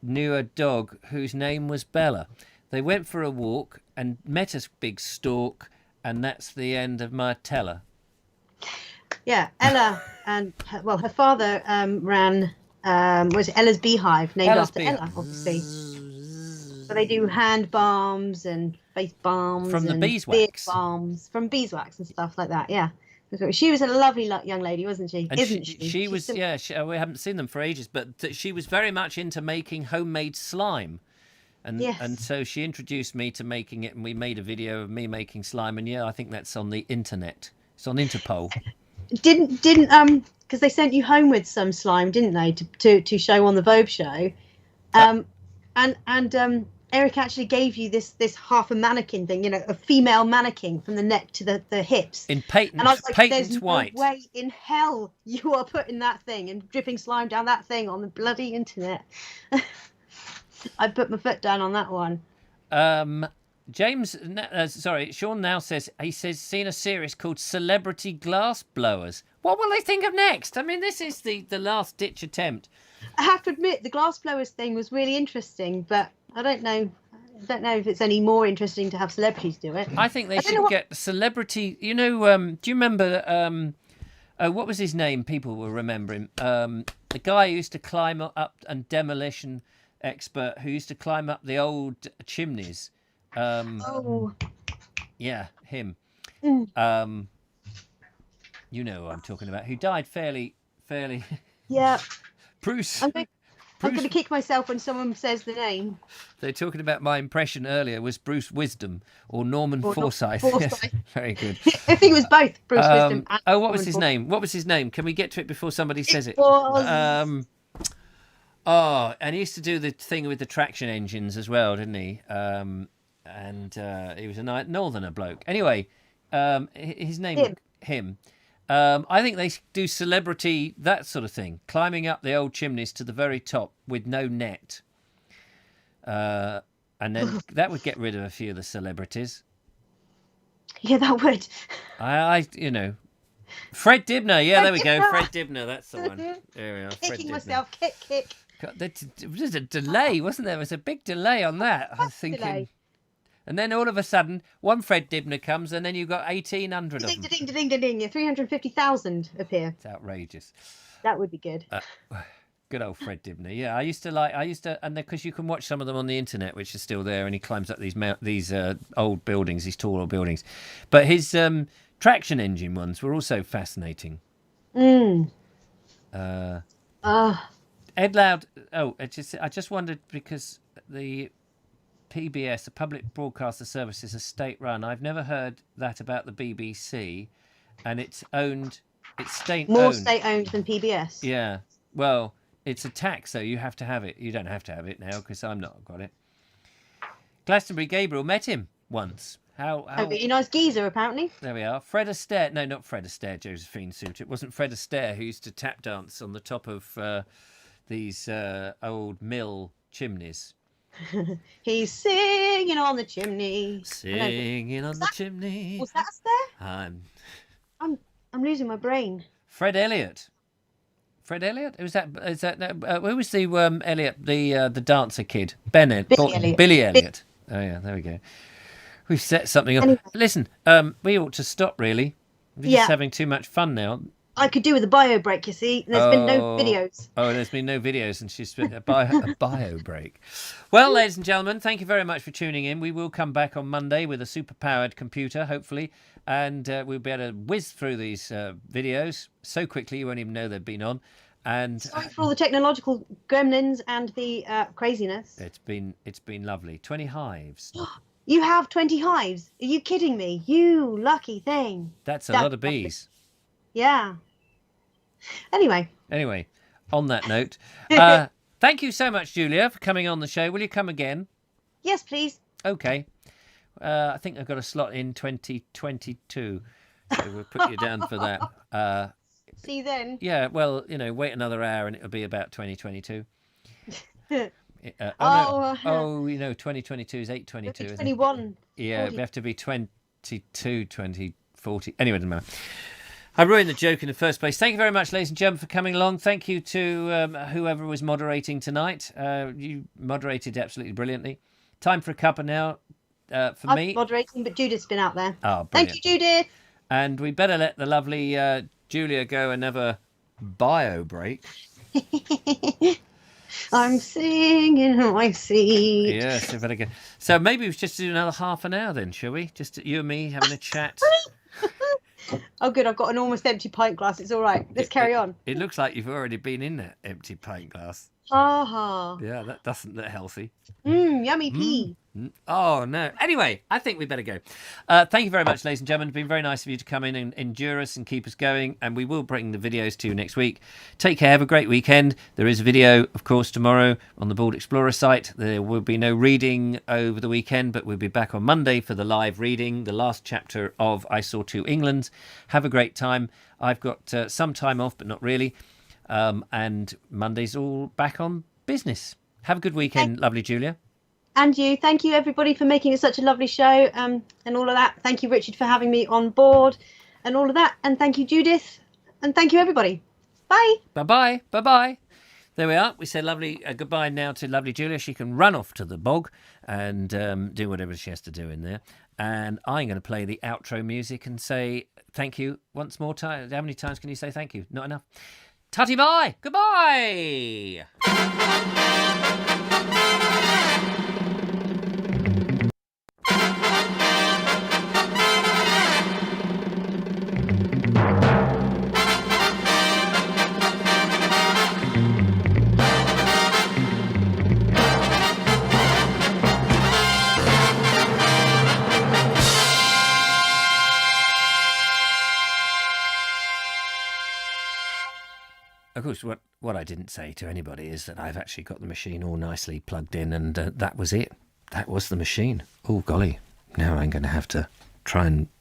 knew a dog whose name was Bella. They went for a walk and met a big stork, and that's the end of my teller. Yeah, Ella and her father ran was Ella's Beehive, named after Ella, obviously. So they do hand balms and face balms from the and beeswax balms from beeswax and stuff like that. Yeah. She was a lovely young lady, wasn't she? And Isn't she? She was, yeah. We haven't seen them for ages, but she was very much into making homemade slime, and so she introduced me to making it, and we made a video of me making slime, and I think that's on the internet. It's on Interpol. Didn't because they sent you home with some slime, didn't they, to show on the Vobes show, and Eric actually gave you this half a mannequin thing, a female mannequin from the neck to the hips. In patent, and I was like, there's white. No way in hell you are putting that thing and dripping slime down that thing on the bloody internet. I put my foot down on that one. Sean now says, seen a series called Celebrity Glass Blowers. What will they think of next? I mean, this is the last ditch attempt. I have to admit, the glass blowers thing was really interesting, but I don't know if it's any more interesting to have celebrities do it. I think they should get celebrity. Do you remember? What was his name? People will remember him. The guy who used to climb up, and demolition expert who used to climb up the old chimneys. Yeah, him. You know who I'm talking about, who died fairly. Yeah. Bruce. I'm going to kick myself when someone says the name. They're talking about my impression earlier was Bruce Wisdom or Norman Forsyth. Forsyth. Very good. I think it was both Bruce Wisdom and what was Norman his name? What was his name? Can we get to it before somebody says it? Was... And he used to do the thing with the traction engines as well, didn't he? He was a northerner bloke. Anyway, his name... Him. I think they do celebrity, that sort of thing, climbing up the old chimneys to the very top with no net. And then that would get rid of a few of the celebrities. Yeah, that would. Fred Dibner. Yeah, there we go. Fred Dibner. That's the one. There we are. Kicking myself. Kick. God, it was a delay, wasn't there? There was a big delay on that. I was thinking. Delay. And then all of a sudden, one Fred Dibner comes, and then you've got 1,800 of them. Ding. 350,000 appear. It's outrageous. That would be good. Good old Fred Dibner. Yeah, I used to, and because you can watch some of them on the internet, which is still there, and he climbs up these old buildings, these tall old buildings. But his traction engine ones were also fascinating. Ed Loud. Oh, I just wondered because the PBS, the Public Broadcaster Service, is a state-run. I've never heard that about the BBC, and it's state-owned. More state-owned than PBS. Yeah. Well, it's a tax, so you have to have it. You don't have to have it now because I'm not got it. Glastonbury Gabriel met him once. How? A really nice geezer, apparently. There we are. Fred Astaire. No, not Fred Astaire, Josephine Suit. It wasn't Fred Astaire who used to tap dance on the top of these old mill chimneys. He's singing on the chimney. Singing on the chimney. Was that Astaire? I'm losing my brain. Fred Elliott. Fred Elliott? Who was that? Who was the Elliott? The dancer kid. Billy Elliott. Oh yeah, there we go. We've set something up. Anyway. Listen, we ought to stop. Really, we're just having too much fun now. I could do with a bio break, you see. There's been no videos. Oh, there's been no videos, and she's spent a bio break. Well, ladies and gentlemen, thank you very much for tuning in. We will come back on Monday with a super-powered computer, hopefully, and we'll be able to whiz through these videos so quickly you won't even know they've been on. And sorry for all the technological gremlins and the craziness. It's been lovely. 20 hives. You have 20 hives? Are you kidding me? You lucky thing. That's a lot of bees. Yeah. Anyway, on that note, thank you so much, Julia, for coming on the show. Will you come again? Yes, please. Okay. I think I've got a slot in 2022, so we'll put you down for that. See you then. Yeah, well, wait another hour and it'll be about 2022. 2022 is 8:22. 21. Yeah, we have to be 22, 2040. Anyway, it doesn't matter. I ruined the joke in the first place. Thank you very much, ladies and gentlemen, for coming along. Thank you to whoever was moderating tonight. You moderated absolutely brilliantly. Time for a cuppa now for me. I'm moderating, but Judith's been out there. Oh, brilliant. Thank you, Judith. And we better let the lovely Julia go another bio break. I'm singing, I see. Yes, we better go. So maybe we should just do another half an hour then, shall we? Just you and me having a chat. Oh, good. I've got an almost empty pint glass. It's all right. Let's carry on. It looks like you've already been in that empty pint glass. Yeah, that doesn't look healthy. Yummy pea. Oh, no. Anyway, I think we better go. Thank you very much, ladies and gentlemen. It's been very nice of you to come in and endure us and keep us going. And we will bring the videos to you next week. Take care. Have a great weekend. There is a video, of course, tomorrow on the Bald Explorer site. There will be no reading over the weekend, but we'll be back on Monday for the live reading, the last chapter of I Saw Two Englands. Have a great time. I've got some time off, but not really. And Monday's all back on business. Have a good weekend, lovely Julia. And you. Thank you, everybody, for making it such a lovely show and all of that. Thank you, Richard, for having me on board and all of that. And thank you, Judith. And thank you, everybody. Bye. Bye-bye. Bye-bye. There we are. We say lovely goodbye now to lovely Julia. She can run off to the bog and do whatever she has to do in there. And I'm going to play the outro music and say thank you once more. How many times can you say thank you? Not enough. Tutty bye. Goodbye. Of course, what I didn't say to anybody is that I've actually got the machine all nicely plugged in, and that was it. That was the machine. Oh, golly. Now I'm going to have to try and